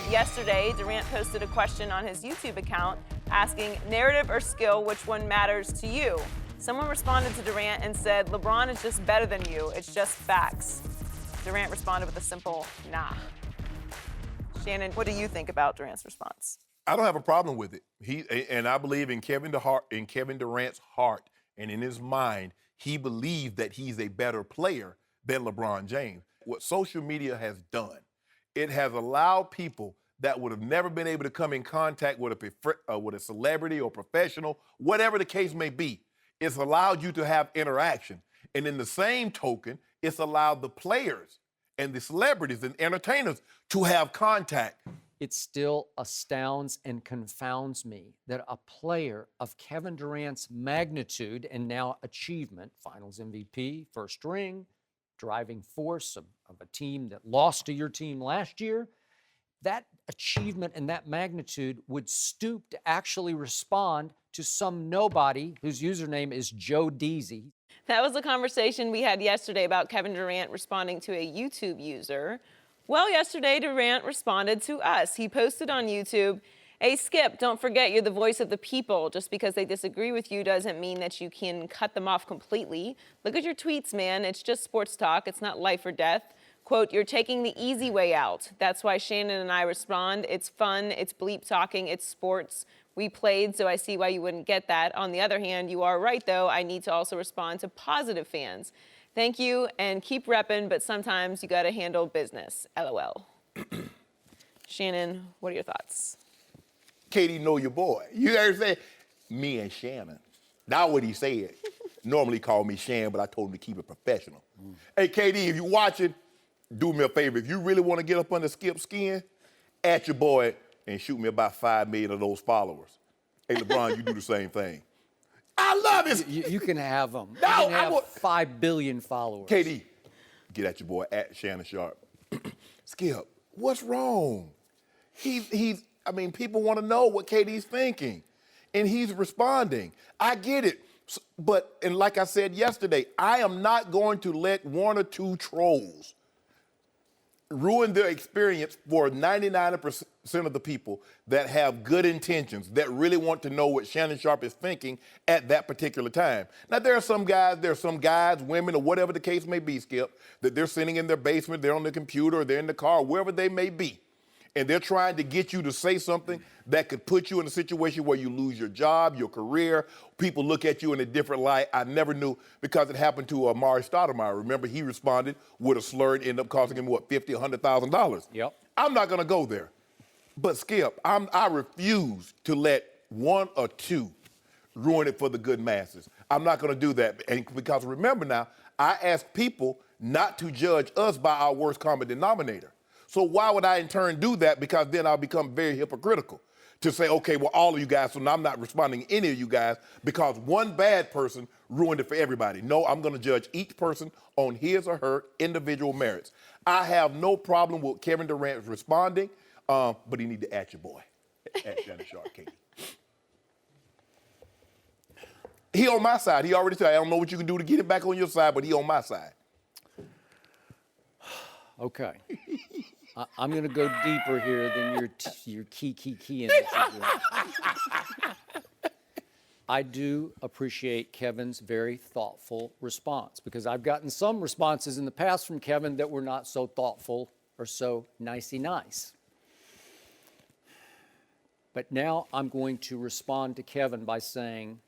Yesterday, Durant posted a question on his YouTube account asking, narrative or skill, which one matters to you? Someone responded to Durant and said, LeBron is just better than you. It's just facts. Durant responded with a simple, nah. Shannon, what do you think about Durant's response? I don't have a problem with it. And I believe in Kevin Durant's heart and in his mind, he believes that he's a better player than LeBron James. What social media has done, it has allowed people that would have never been able to come in contact with a celebrity or professional, whatever the case may be. It's allowed you to have interaction. And in the same token, it's allowed the players and the celebrities and entertainers to have contact. It still astounds and confounds me that a player of Kevin Durant's magnitude and now achievement, Finals MVP, first ring, driving force of a team that lost to your team last year, that achievement and that magnitude would stoop to actually respond to some nobody whose username is Joe Deasy. That was a conversation we had yesterday about Kevin Durant responding to a YouTube user. Well, yesterday, Durant responded to us. He posted on YouTube, "Hey, Skip, don't forget you're the voice of the people. Just because they disagree with you doesn't mean that you can cut them off completely. Look at your tweets, man. It's just sports talk. It's not life or death. Quote, you're taking the easy way out. That's why Shannon and I respond. It's fun. It's bleep talking. It's sports. We played, so I see why you wouldn't get that. On the other hand, you are right, though. I need to also respond to positive fans. Thank you, and keep repping, but sometimes you got to handle business. LOL." Shannon, what are your thoughts? Katie, know your boy. You heard say, me and Shannon. That's what he said. Normally call me Shan, but I told him to keep it professional. Hey, KD, if you're watching, do me a favor. If you really want to get up under Skip's skin, at your boy and shoot me about 5 million of those followers. Hey, LeBron, you do the same thing. I love it. You can have them. No, you can have 5 billion followers. KD, get at your boy at Shannon Sharpe. Skip, what's wrong? I mean, people want to know what KD's thinking, and he's responding. I get it. But, and like I said yesterday, I am not going to let one or two trolls ruin their experience for 99% of the people that have good intentions, that really want to know what Shannon Sharpe is thinking at that particular time. Now, there are some guys, women, or whatever the case may be, Skip, that they're sitting in their basement, they're on the computer, or they're in the car, wherever they may be, and they're trying to get you to say something that could put you in a situation where you lose your job, your career. People look at you in a different light. I never knew, because it happened to Amari Stoudemire. Remember, he responded with a slur and ended up costing him, what, $50,000 or $100,000? Yep. I'm not going to go there. But, Skip, I refuse to let one or two ruin it for the good masses. I'm not going to do that. And because remember now, I ask people not to judge us by our worst common denominator. So why would I in turn do that? Because then I'll become very hypocritical to say, okay, well, all of you guys, so now I'm not responding to any of you guys because one bad person ruined it for everybody. No, I'm going to judge each person on his or her individual merits. I have no problem with Kevin Durant responding, but he need to at your boy, at Shannon Sharpe, Katie. He on my side. He already said, I don't know what you can do to get it back on your side, but he on my side. Okay. I'm going to go deeper here than your key in this. I do appreciate Kevin's very thoughtful response, because I've gotten some responses in the past from Kevin that were not so thoughtful or so nicey nice. But now I'm going to respond to Kevin by saying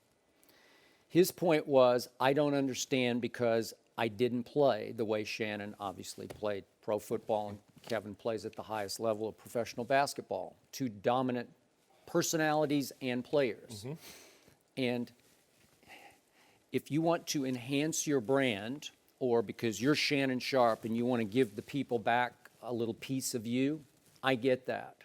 his point was, I don't understand because I didn't play the way Shannon obviously played pro football, and Kevin plays at the highest level of professional basketball. Two dominant personalities and players. Mm-hmm. And if you want to enhance your brand, or because you're Shannon Sharpe and you want to give the people back a little piece of you, I get that.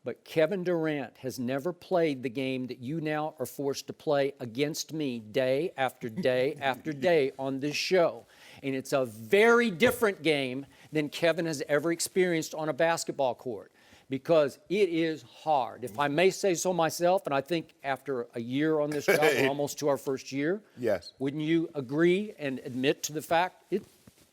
But Kevin Durant has never played the game that you now are forced to play against me day after day after day on this show. And it's a very different game than Kevin has ever experienced on a basketball court, because it is hard. If I may say so myself, and I think after a year on this job, we're almost to our first year. Yes. Wouldn't you agree and admit to the fact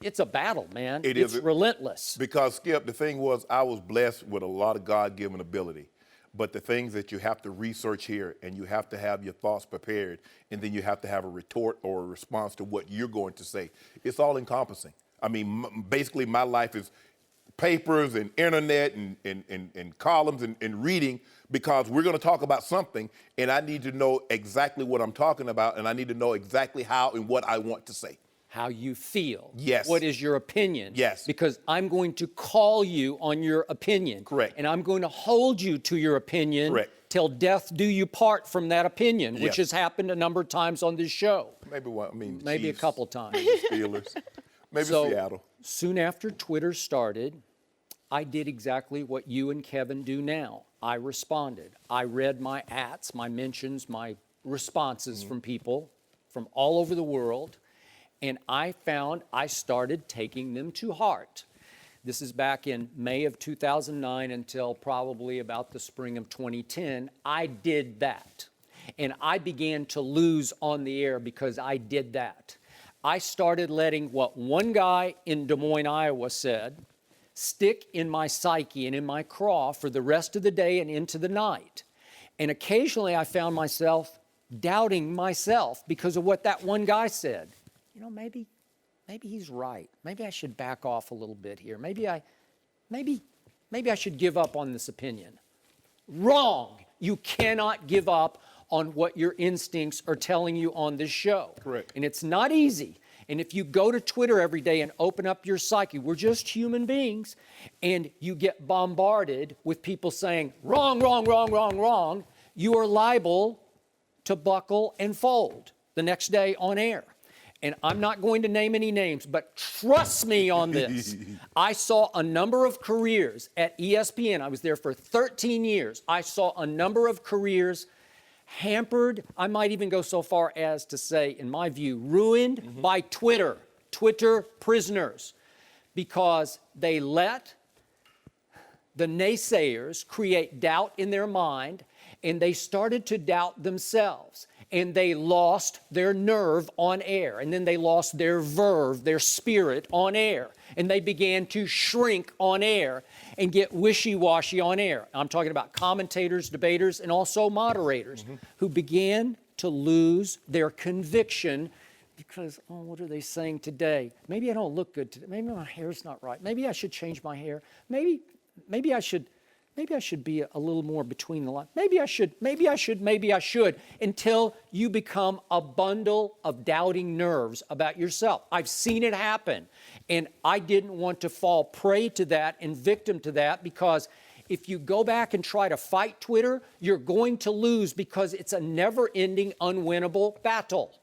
it's a battle, man? It's relentless. Because, Skip, the thing was, I was blessed with a lot of God-given ability. But the things that you have to research here, and you have to have your thoughts prepared, and then you have to have a retort or a response to what you're going to say. It's all encompassing. I mean, basically my life is papers and internet and columns and reading, because we're going to talk about something, and I need to know exactly what I'm talking about, and I need to know exactly how and what I want to say. how you feel. Yes. What is your opinion? Yes. Because I'm going to call you on your opinion. Correct. And I'm going to hold you to your opinion. Correct. Till death do you part from that opinion, which Yes. has happened a number of times on this show. Maybe one. I mean, Maybe Chiefs, a couple times. Steelers, maybe So, Seattle. soon after Twitter started, I did exactly what you and Kevin do now. I responded. I read my ats, my mentions, my responses from people from all over the world, and I found I started taking them to heart. This is back in May of 2009 until probably about the spring of 2010. I did that. And I began to lose on the air because I did that. I started letting what one guy in Des Moines, Iowa said stick in my psyche and in my craw for the rest of the day and into the night. And occasionally I found myself doubting myself because of what that one guy said. You know, maybe he's right. Maybe I should back off a little bit here. Maybe I should give up on this opinion. Wrong. You cannot give up on what your instincts are telling you on this show. Correct. And it's not easy. And if you go to Twitter every day and open up your psyche, we're just human beings, and you get bombarded with people saying, wrong, wrong, wrong, wrong, wrong, you are liable to buckle and fold the next day on air. And I'm not going to name any names, but trust me on this. I saw a number of careers at ESPN. I was there for 13 years. I saw a number of careers hampered, I might even go so far as to say, in my view, ruined by Twitter prisoners, because they let the naysayers create doubt in their mind, and they started to doubt themselves, and they lost their nerve on air, and then they lost their verve, their spirit on air, and they began to shrink on air and get wishy-washy on air. I'm talking about commentators, debaters, and also moderators who began to lose their conviction because, oh, what are they saying today? Maybe I don't look good today. Maybe my hair's not right. Maybe I should change my hair. Maybe I should be a little more between the lines. Maybe I should, until you become a bundle of doubting nerves about yourself. I've seen it happen, and I didn't want to fall prey to that and victim to that, because if you go back and try to fight Twitter, you're going to lose, because it's a never-ending, unwinnable battle.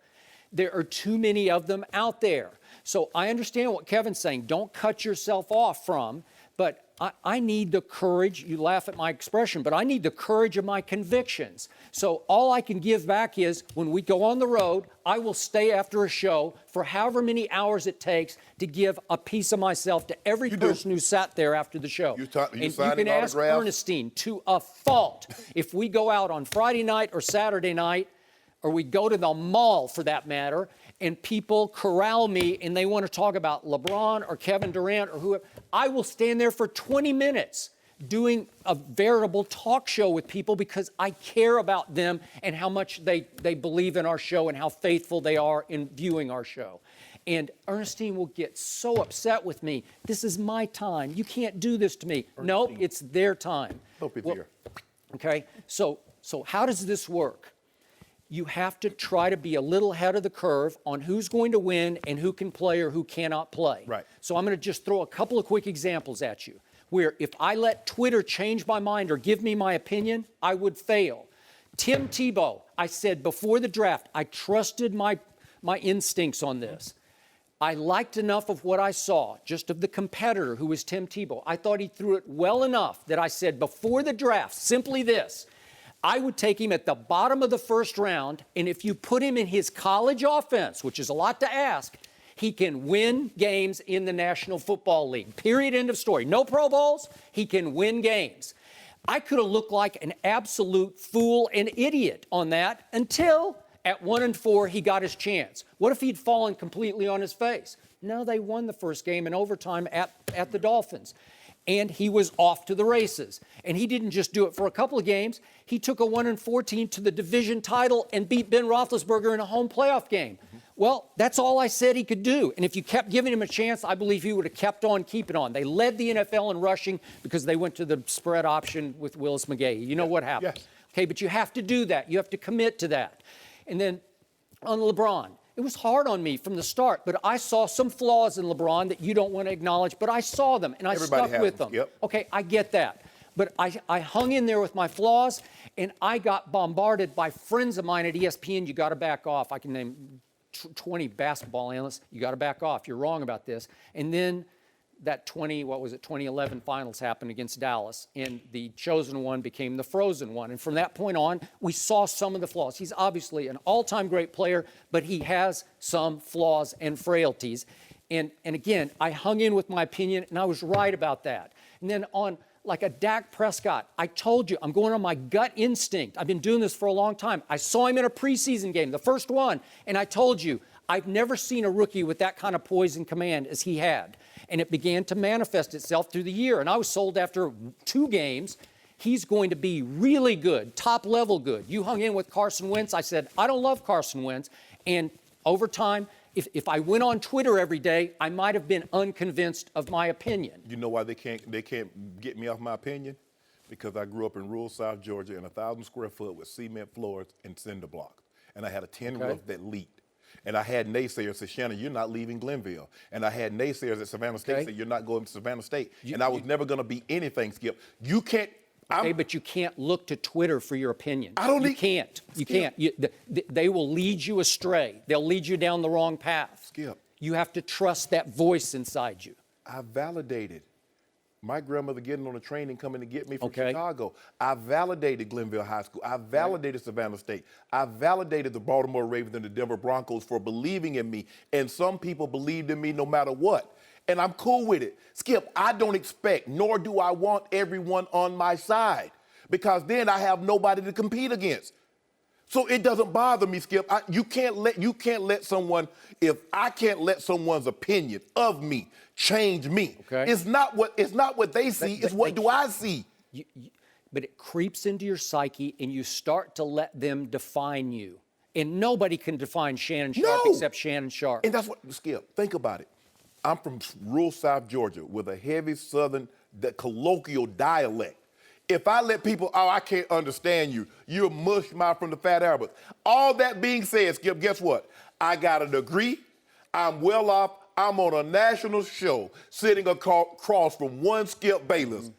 There are too many of them out there. So I understand what Kevin's saying. Don't cut yourself off from, but I need the courage, you laugh at my expression, but I need the courage of my convictions. So all I can give back is, when we go on the road, I will stay after a show for however many hours it takes to give a piece of myself to every person who sat there after the show. You and you can ask Ernestine to a fault. If we go out on Friday night or Saturday night, or we go to the mall for that matter, and people corral me and they want to talk about LeBron or Kevin Durant or whoever, I will stand there for 20 minutes doing a veritable talk show with people, because I care about them and how much they believe in our show and how faithful they are in viewing our show. And Ernestine will get so upset with me. This is my time. You can't do this to me. Nope, it's their time. Okay, so how does this work? You have to try to be a little ahead of the curve on who's going to win and who can play or who cannot play. Right. So I'm going to just throw a couple of quick examples at you, where if I let Twitter change my mind or give me my opinion, I would fail. Tim Tebow, I said before the draft, I trusted my instincts on this. I liked enough of what I saw, just of the competitor who was Tim Tebow. I thought he threw it well enough that I said before the draft, simply this: I would take him at the bottom of the first round, and if you put him in his college offense, which is a lot to ask, he can win games in the National Football League. Period, end of story. No Pro Bowls, he can win games. I could have looked like an absolute fool and idiot on that until at 1-4 he got his chance. What if he'd fallen completely on his face? No, they won the first game in overtime at the Dolphins. And he was off to the races. And he didn't just do it for a couple of games. He took a 1-4 team to the division title and beat Ben Roethlisberger in a home playoff game. Well, that's all I said he could do. And if you kept giving him a chance, I believe he would have kept on keeping on. They led the NFL in rushing because they went to the spread option with Willis McGahee. You know what happened. Yes. Okay, but you have to do that. You have to commit to that. And then on LeBron, it it was hard on me from the start, but I saw some flaws in LeBron that you don't want to acknowledge, but I saw them, and I Everybody stuck has with them. them. Yep. Okay, I get that. But I hung in there with my flaws, and I got bombarded by friends of mine at ESPN. You got to back off. I can name 20 basketball analysts. You got to back off. You're wrong about this. And then that 2011 finals happened against Dallas, and the chosen one became the frozen one. And from that point on, we saw some of the flaws. He's obviously an all-time great player, but he has some flaws and frailties. And again, I hung in with my opinion, and I was right about that. And then on like a Dak Prescott, I told you, I'm going on my gut instinct. I've been doing this for a long time. I saw him in a preseason game, the first one, and I told you, I've never seen a rookie with that kind of poise and command as he had. And it began to manifest itself through the year. And I was sold after 2 games. He's going to be really good, top-level good. You hung in with Carson Wentz. I said, I don't love Carson Wentz. And over time, if I went on Twitter every day, I might have been unconvinced of my opinion. You know why they can't get me off my opinion? Because I grew up in rural South Georgia in 1,000 square foot with cement floors and cinder blocks. And I had a tin roof that leaked. And I had naysayers say, Shannon, you're not leaving Glenville. And I had naysayers at Savannah State say, you're not going to Savannah State. And I was never going to be anything, Skip. You can't. But you can't look to Twitter for your opinion. I don't You need. can't. You Skip. can't. They will lead you astray. They'll lead you down the wrong path. Skip. You have to trust that voice inside you. I validated my grandmother getting on a train and coming to get me from Okay. Chicago. I validated Glenville High School. I validated Savannah State. I validated the Baltimore Ravens and the Denver Broncos for believing in me. And some people believed in me no matter what. And I'm cool with it. Skip, I don't expect, nor do I want everyone on my side, because then I have nobody to compete against. So it doesn't bother me, Skip. You can't let someone, if I can't let someone's opinion of me change me. Okay. It's not what they see, it's what do I see. But it creeps into your psyche, and you start to let them define you. And nobody can define Shannon Sharpe except Shannon Sharpe. And that's what, Skip, think about it. I'm from rural South Georgia with a heavy Southern, colloquial dialect. If I let people, I can't understand you. You're a mush mouth from the Fat Arabs. All that being said, Skip, guess what? I got a degree. I'm well off. I'm on a national show sitting across from one Skip Bayless.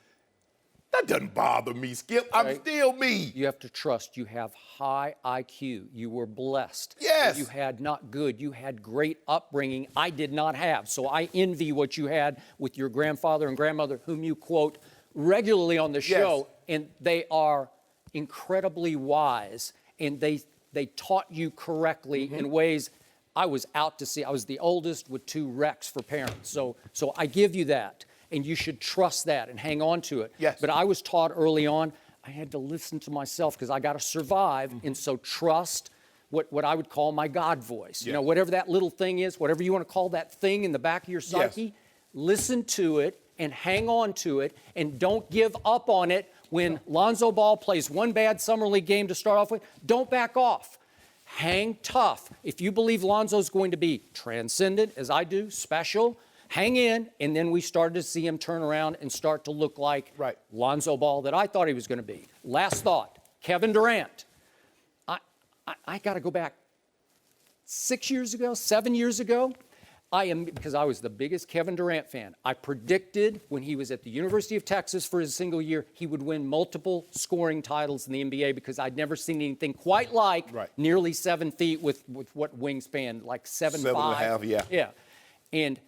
That doesn't bother me, Skip. I'm still me. You have to trust you have high IQ. You were blessed. Yes. You had not good. You had great upbringing. I did not have. So I envy what you had with your grandfather and grandmother, whom you quote regularly on the show. And they are incredibly wise. And they taught you correctly in ways I was out to see. I was the oldest with 2 wrecks for parents. So I give you that. And you should trust that and hang on to it. Yes. But I was taught early on, I had to listen to myself because I got to survive. And so trust what I would call my God voice. You know, whatever that little thing is, whatever you want to call that thing in the back of your psyche, listen to it and hang on to it, and don't give up on it when Lonzo Ball plays one bad Summer League game to start off with. Don't back off. Hang tough. If you believe Lonzo's going to be transcendent, as I do, special, hang in. And then we started to see him turn around and start to look like Lonzo Ball that I thought he was going to be. Last thought, Kevin Durant. I got to go back 6 years ago, 7 years ago. Because I was the biggest Kevin Durant fan. I predicted when he was at the University of Texas for his single year, he would win multiple scoring titles in the NBA because I'd never seen anything quite like nearly 7 feet with what wingspan, like 7'5". 7.5, Yeah. And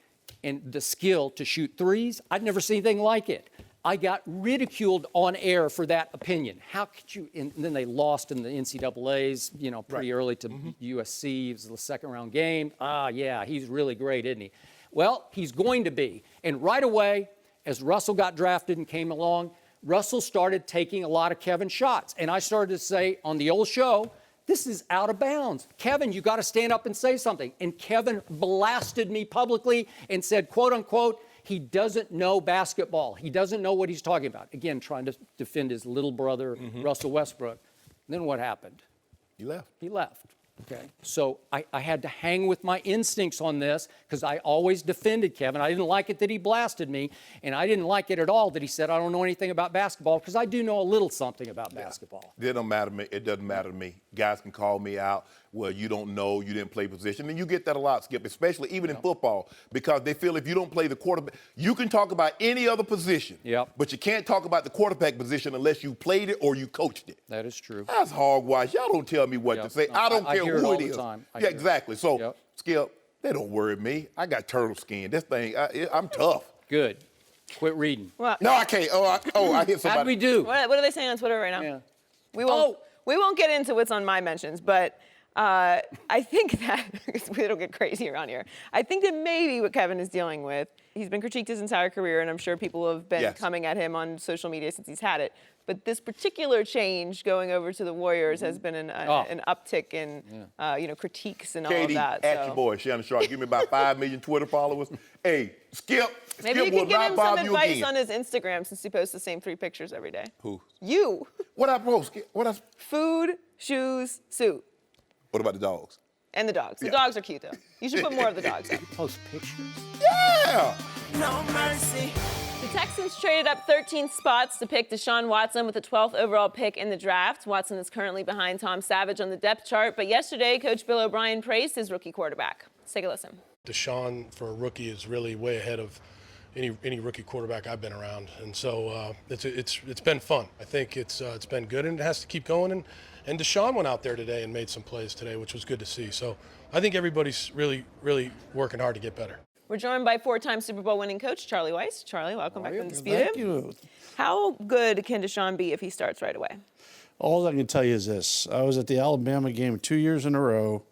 the skill to shoot threes, I'd never seen anything like it. I got ridiculed on air for that opinion. How could you? And then they lost in the NCAAs, pretty early to USC. It was the second-round game. Yeah, he's really great, isn't he? Well, he's going to be. And right away, as Russell got drafted and came along, Russell started taking a lot of Kevin's shots. And I started to say on the old show, this is out of bounds. Kevin, you got to stand up and say something. And Kevin blasted me publicly and said, quote unquote, he doesn't know basketball. He doesn't know what he's talking about. Again, trying to defend his little brother, Russell Westbrook. And then what happened? He left. He left. Okay. So I had to hang with my instincts on this because I always defended Kevin. I didn't like it that he blasted me, and I didn't like it at all that he said I don't know anything about basketball because I do know a little something about basketball. It don't matter to me. It doesn't matter to me. Guys can call me out. well, you don't know, you didn't play position. And you get that a lot, Skip, especially even in football, because they feel if you don't play the quarterback, you can talk about any other position, but you can't talk about the quarterback position unless you played it or you coached it. That is true. That's hogwash. Y'all don't tell me what to say. I don't care who it is. Yeah, exactly. So, Skip, they don't worry me. I got turtle skin. This thing, I'm tough. Good. Quit reading. Well, no, I can't. I hit somebody. How'd we do? What are they saying on Twitter right now? Yeah. We won't get into what's on my mentions, but I think that, because we don't get crazy around here, I think that maybe what Kevin is dealing with, he's been critiqued his entire career, and I'm sure people have been coming at him on social media since he's had it. But this particular change going over to the Warriors has been an uptick in critiques and all of that. At your boy, Shannon Sharpe. Give me about 5 million Twitter followers. Hey, Skip. Maybe Skip you will can give not him bother some you advice again. on his Instagram since he posts the same 3 pictures every day. Who? You. What I post? What I? Food, shoes, suit. What about the dogs? And the dogs. The dogs are cute, though. You should put more of the dogs up. Post pictures? Yeah. No mercy. The Texans traded up 13 spots to pick Deshaun Watson with the 12th overall pick in the draft. Watson is currently behind Tom Savage on the depth chart, but yesterday, Coach Bill O'Brien praised his rookie quarterback. Let's take a listen. Deshaun, for a rookie, is really way ahead of any rookie quarterback I've been around, and so it's been fun. I think it's been good, and it has to keep going. And Deshaun went out there today and made some plays today, which was good to see. So I think everybody's really working hard to get better. We're joined by 4-time Super Bowl winning coach Charlie Weiss. Charlie, welcome back to Undisputed. Thank you. How good can Deshaun be if he starts right away? All I can tell you is this. I was at the Alabama game 2 years in a row.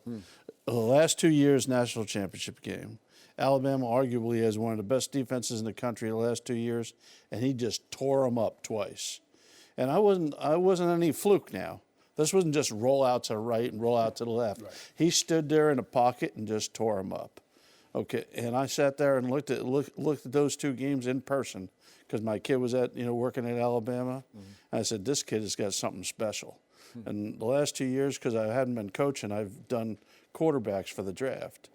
The last 2 years, national championship game. Alabama arguably has one of the best defenses in the country the last 2 years, and he just tore them up twice. And I wasn't any fluke now. This wasn't just roll out to the right and roll out to the left. Right. He stood there in the pocket and just tore them up. Okay, and I sat there and looked at those 2 games in person because my kid was working at Alabama. And I said, this kid has got something special. And the last 2 years, because I hadn't been coaching, I've done quarterbacks for the draft.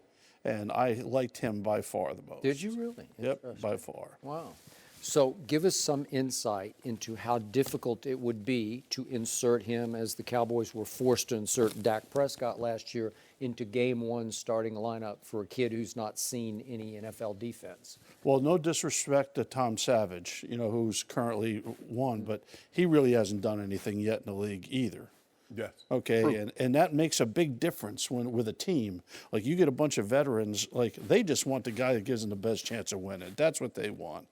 And I liked him by far the most. Did you really? Yep, by far. Wow. So give us some insight into how difficult it would be to insert him, as the Cowboys were forced to insert Dak Prescott last year, into game 1 starting lineup for a kid who's not seen any NFL defense. Well, no disrespect to Tom Savage, who's currently one, but he really hasn't done anything yet in the league either. Yes. Okay, and that makes a big difference with a team. Like, you get a bunch of veterans, like, they just want the guy that gives them the best chance of winning. That's what they want.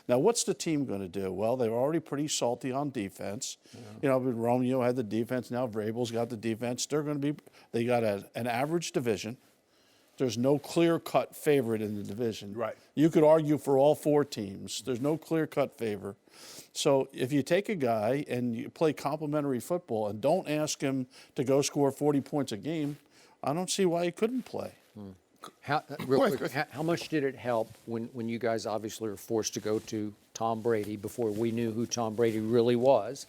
Now, what's the team going to do? Well, they're already pretty salty on defense. Yeah. Romeo had the defense. Now Vrabel's got the defense. They got an average division. There's no clear-cut favorite in the division. Right. You could argue for all 4 teams. There's no clear-cut favor. So if you take a guy and you play complimentary football and don't ask him to go score 40 points a game, I don't see why he couldn't play. Real quick, how much did it help when you guys obviously were forced to go to Tom Brady before we knew who Tom Brady really was?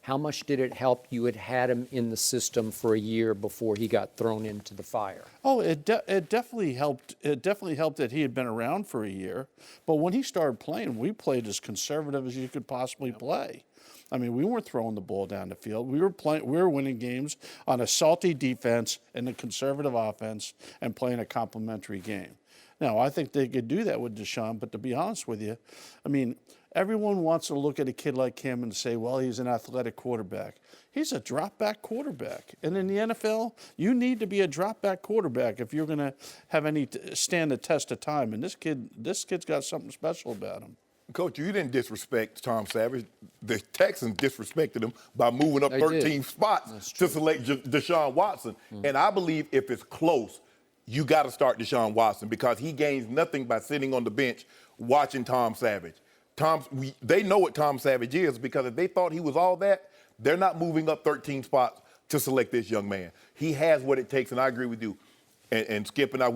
How much did it help you had him in the system for a year before he got thrown into the fire? Oh, it definitely helped. It definitely helped that he had been around for a year. But when he started playing, we played as conservative as you could possibly play. I mean, we weren't throwing the ball down the field. We were winning games on a salty defense and a conservative offense and playing a complementary game. Now, I think they could do that with Deshaun, but to be honest with you, I mean, everyone wants to look at a kid like him and say, well, he's an athletic quarterback. He's a drop-back quarterback. And in the NFL, you need to be a drop-back quarterback if you're going to have stand the test of time. And this kid's got something special about him. Coach, you didn't disrespect Tom Savage. The Texans disrespected him by moving up 13 spots to select Deshaun Watson. And I believe if it's close, you got to start Deshaun Watson because he gains nothing by sitting on the bench watching Tom Savage. They know what Tom Savage is because if they thought he was all that, they're not moving up 13 spots to select this young man. He has what it takes, and I agree with you. And Skip and I,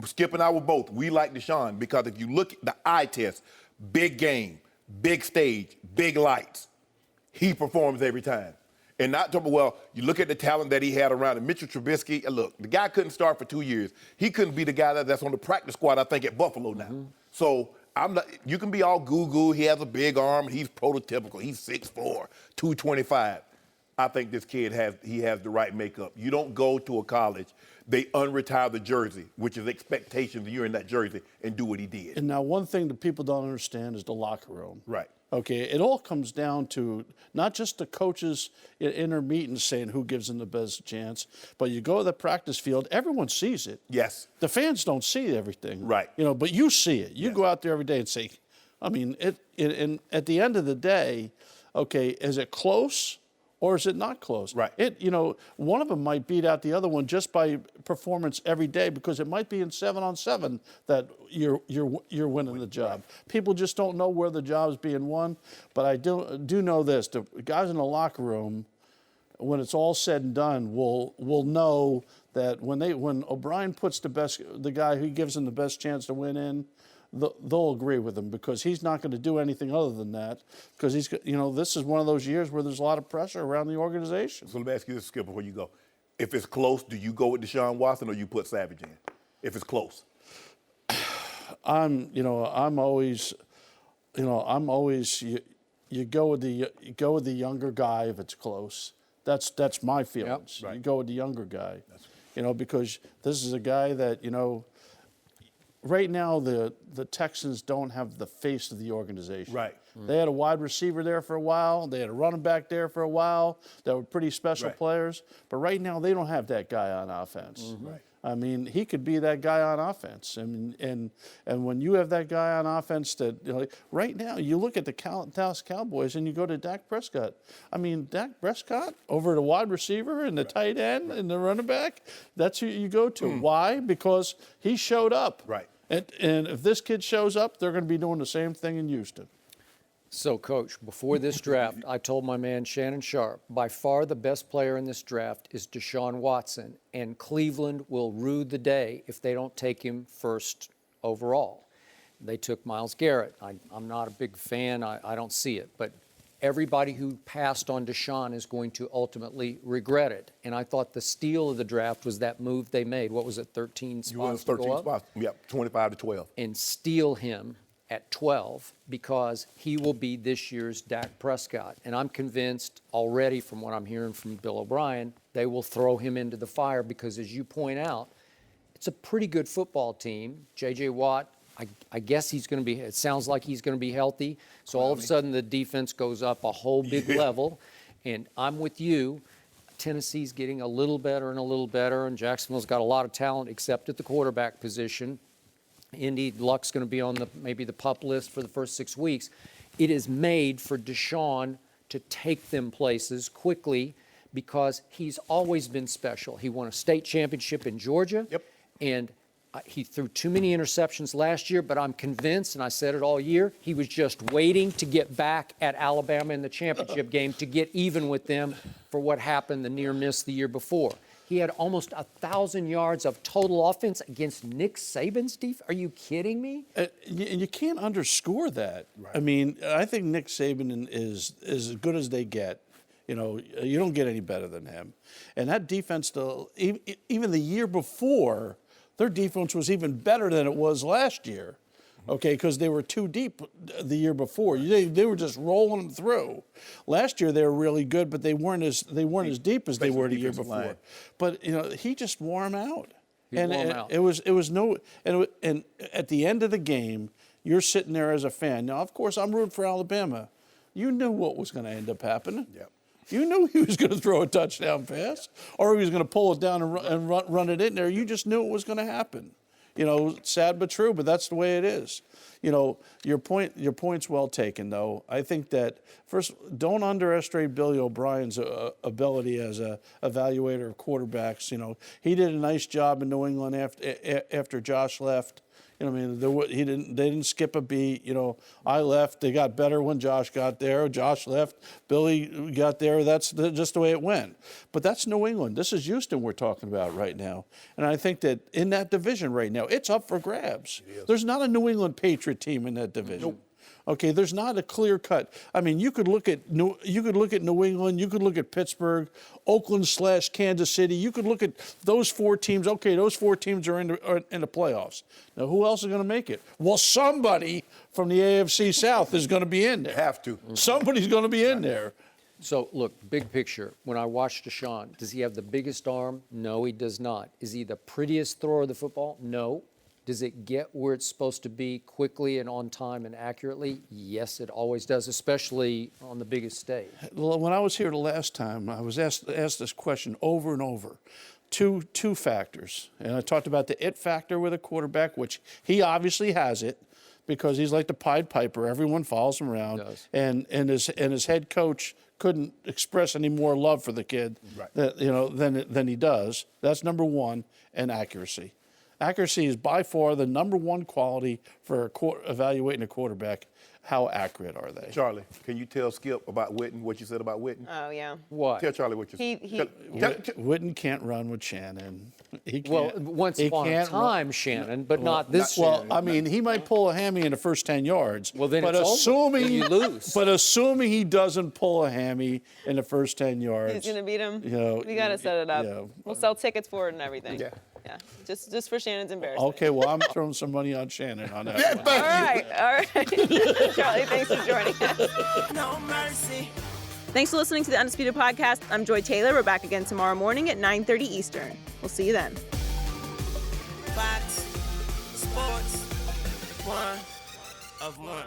Skip and I were both. We like Deshaun because if you look at the eye test, big game, big stage, big lights, he performs every time. And not talking, well, you look at the talent that he had around him. Mitchell Trubisky, look, the guy couldn't start for 2 years. He couldn't be the guy that's on the practice squad, I think, at Buffalo now. So you can be all goo-goo. He has a big arm. He's prototypical. He's 6'4", 225. I think this kid has the right makeup. You don't go to a college, they unretire the jersey, which is expectations you're in that jersey, and do what he did. And now one thing that people don't understand is the locker room. Right. Okay, it all comes down to not just the coaches in their meetings saying who gives them the best chance, but you go to the practice field, everyone sees it. Yes. The fans don't see everything. Right. But you see it. You go out there every day and say, I mean, and at the end of the day, okay, is it close or is it not close? Right. One of them might beat out the other one just by performance every day because it might be in 7-on-7 that you're winning the job. Right. People just don't know where the job's being won. But I do know this: the guys in the locker room, when it's all said and done, will know that when O'Brien puts the guy who gives them the best chance to win in, they'll agree with him because he's not going to do anything other than that because this is one of those years where there's a lot of pressure around the organization. So let me ask you this, Skip, before you go. If it's close, do you go with Deshaun Watson or you put Savage in? If it's close. I'm always you go with the younger guy if it's close. That's my feelings. Yep. Right. You go with the younger guy. Because this is a guy that, right now the Texans don't have the face of the organization. Right. They had a wide receiver there for a while. They had a running back there for a while that were pretty special players. But right now they don't have that guy on offense. Mm-hmm. Right. I mean, he could be that guy on offense. I mean, and when you have that guy on offense that, right now you look at the Dallas Cowboys and you go to Dak Prescott. I mean, Dak Prescott over the wide receiver and the tight end and the running back, that's who you go to. Why? Because he showed up. Right. And if this kid shows up, they're going to be doing the same thing in Houston. So, Coach, before this draft, I told my man Shannon Sharpe, by far the best player in this draft is Deshaun Watson, and Cleveland will rue the day if they don't take him first overall. They took Myles Garrett. I'm not a big fan. I don't see it. But everybody who passed on Deshaun is going to ultimately regret it. And I thought the steal of the draft was that move they made. What was it, 13 spots? You won 13 spots. Yep, 25 to 12. And steal him at 12 because he will be this year's Dak Prescott. And I'm convinced already from what I'm hearing from Bill O'Brien, they will throw him into the fire because, as you point out, it's a pretty good football team. J.J. Watt, I guess he's going to be – it sounds like he's going to be healthy. So all of a sudden the defense goes up a whole big level. And I'm with you. Tennessee's getting a little better and a little better, and Jacksonville's got a lot of talent except at the quarterback position. Indy, Luck's going to be on maybe the PUP list for the first 6 weeks. It is made for Deshaun to take them places quickly because he's always been special. He won a state championship in Georgia. Yep. And he threw too many interceptions last year, but I'm convinced, and I said it all year, he was just waiting to get back at Alabama in the championship game to get even with them for what happened, the near miss the year before. He had almost 1,000 yards of total offense against Nick Saban's defense. Are you kidding me? You can't underscore that. Right. I mean, I think Nick Saban is as good as they get. You don't get any better than him. And that defense, even the year before, their defense was even better than it was last year. Okay, because they were too deep the year before. They were just rolling them through. Last year they were really good, but they weren't as deep as they were the year before. Line. But he just wore them out. And at the end of the game, you're sitting there as a fan. Now, of course, I'm rooting for Alabama. You knew what was going to end up happening. Yep. You knew he was going to throw a touchdown pass, or he was going to pull it down and run it in there. You just knew it was going to happen. Sad but true, but that's the way it is. Your point's well taken, though. I think that, first, don't underestimate Billy O'Brien's ability as a evaluator of quarterbacks. He did a nice job in New England after Josh left. They didn't skip a beat. I left. They got better when Josh got there. Josh left. Billy got there. That's just the way it went. But that's New England. This is Houston we're talking about right now. And I think that in that division right now, it's up for grabs. There's not a New England Patriot team in that division. Nope. Okay, there's not a clear cut. I mean, you could look at New England, you could look at Pittsburgh, Oakland/Kansas City. You could look at those four teams. Okay, those four teams are in the playoffs. Now, who else is going to make it? Well, somebody from the AFC South is going to be in there. Have to. Somebody's going to be in there. So, look, big picture. When I watch Deshaun, does he have the biggest arm? No, he does not. Is he the prettiest thrower of the football? No. Does it get where it's supposed to be quickly and on time and accurately? Yes, it always does, especially on the biggest stage. Well, when I was here the last time, I was asked this question over and over. Two factors. And I talked about the it factor with a quarterback, which he obviously has it because he's like the Pied Piper. Everyone follows him around. He does. And his head coach couldn't express any more love for the kid than he does. That's number one, and accuracy. Accuracy is by far the number one quality for evaluating a quarterback. How accurate are they? Charlie, can you tell Skip about Witten, what you said about Witten? Oh, yeah. What? Tell Charlie what you said. Witten can't run with Shannon. He can't. Well, once upon a time, Shannon, but not this Shannon. Well, I mean, he might pull a hammy in the first 10 yards. Well, then but it's assuming over. You lose. But assuming he doesn't pull a hammy in the first 10 yards. He's going to beat him? You know, We got to set it up. yeah. We'll sell tickets for it and everything. Yeah. Yeah. Just for Shannon's embarrassment. Okay, well, I'm throwing some money on Shannon on that one. All right. Charlie, thanks for joining us. No mercy. Thanks for listening to the Undisputed Podcast. I'm Joy Taylor. We're back again tomorrow morning at 9:30 Eastern. We'll see you then. Fox Sports 1 of 1.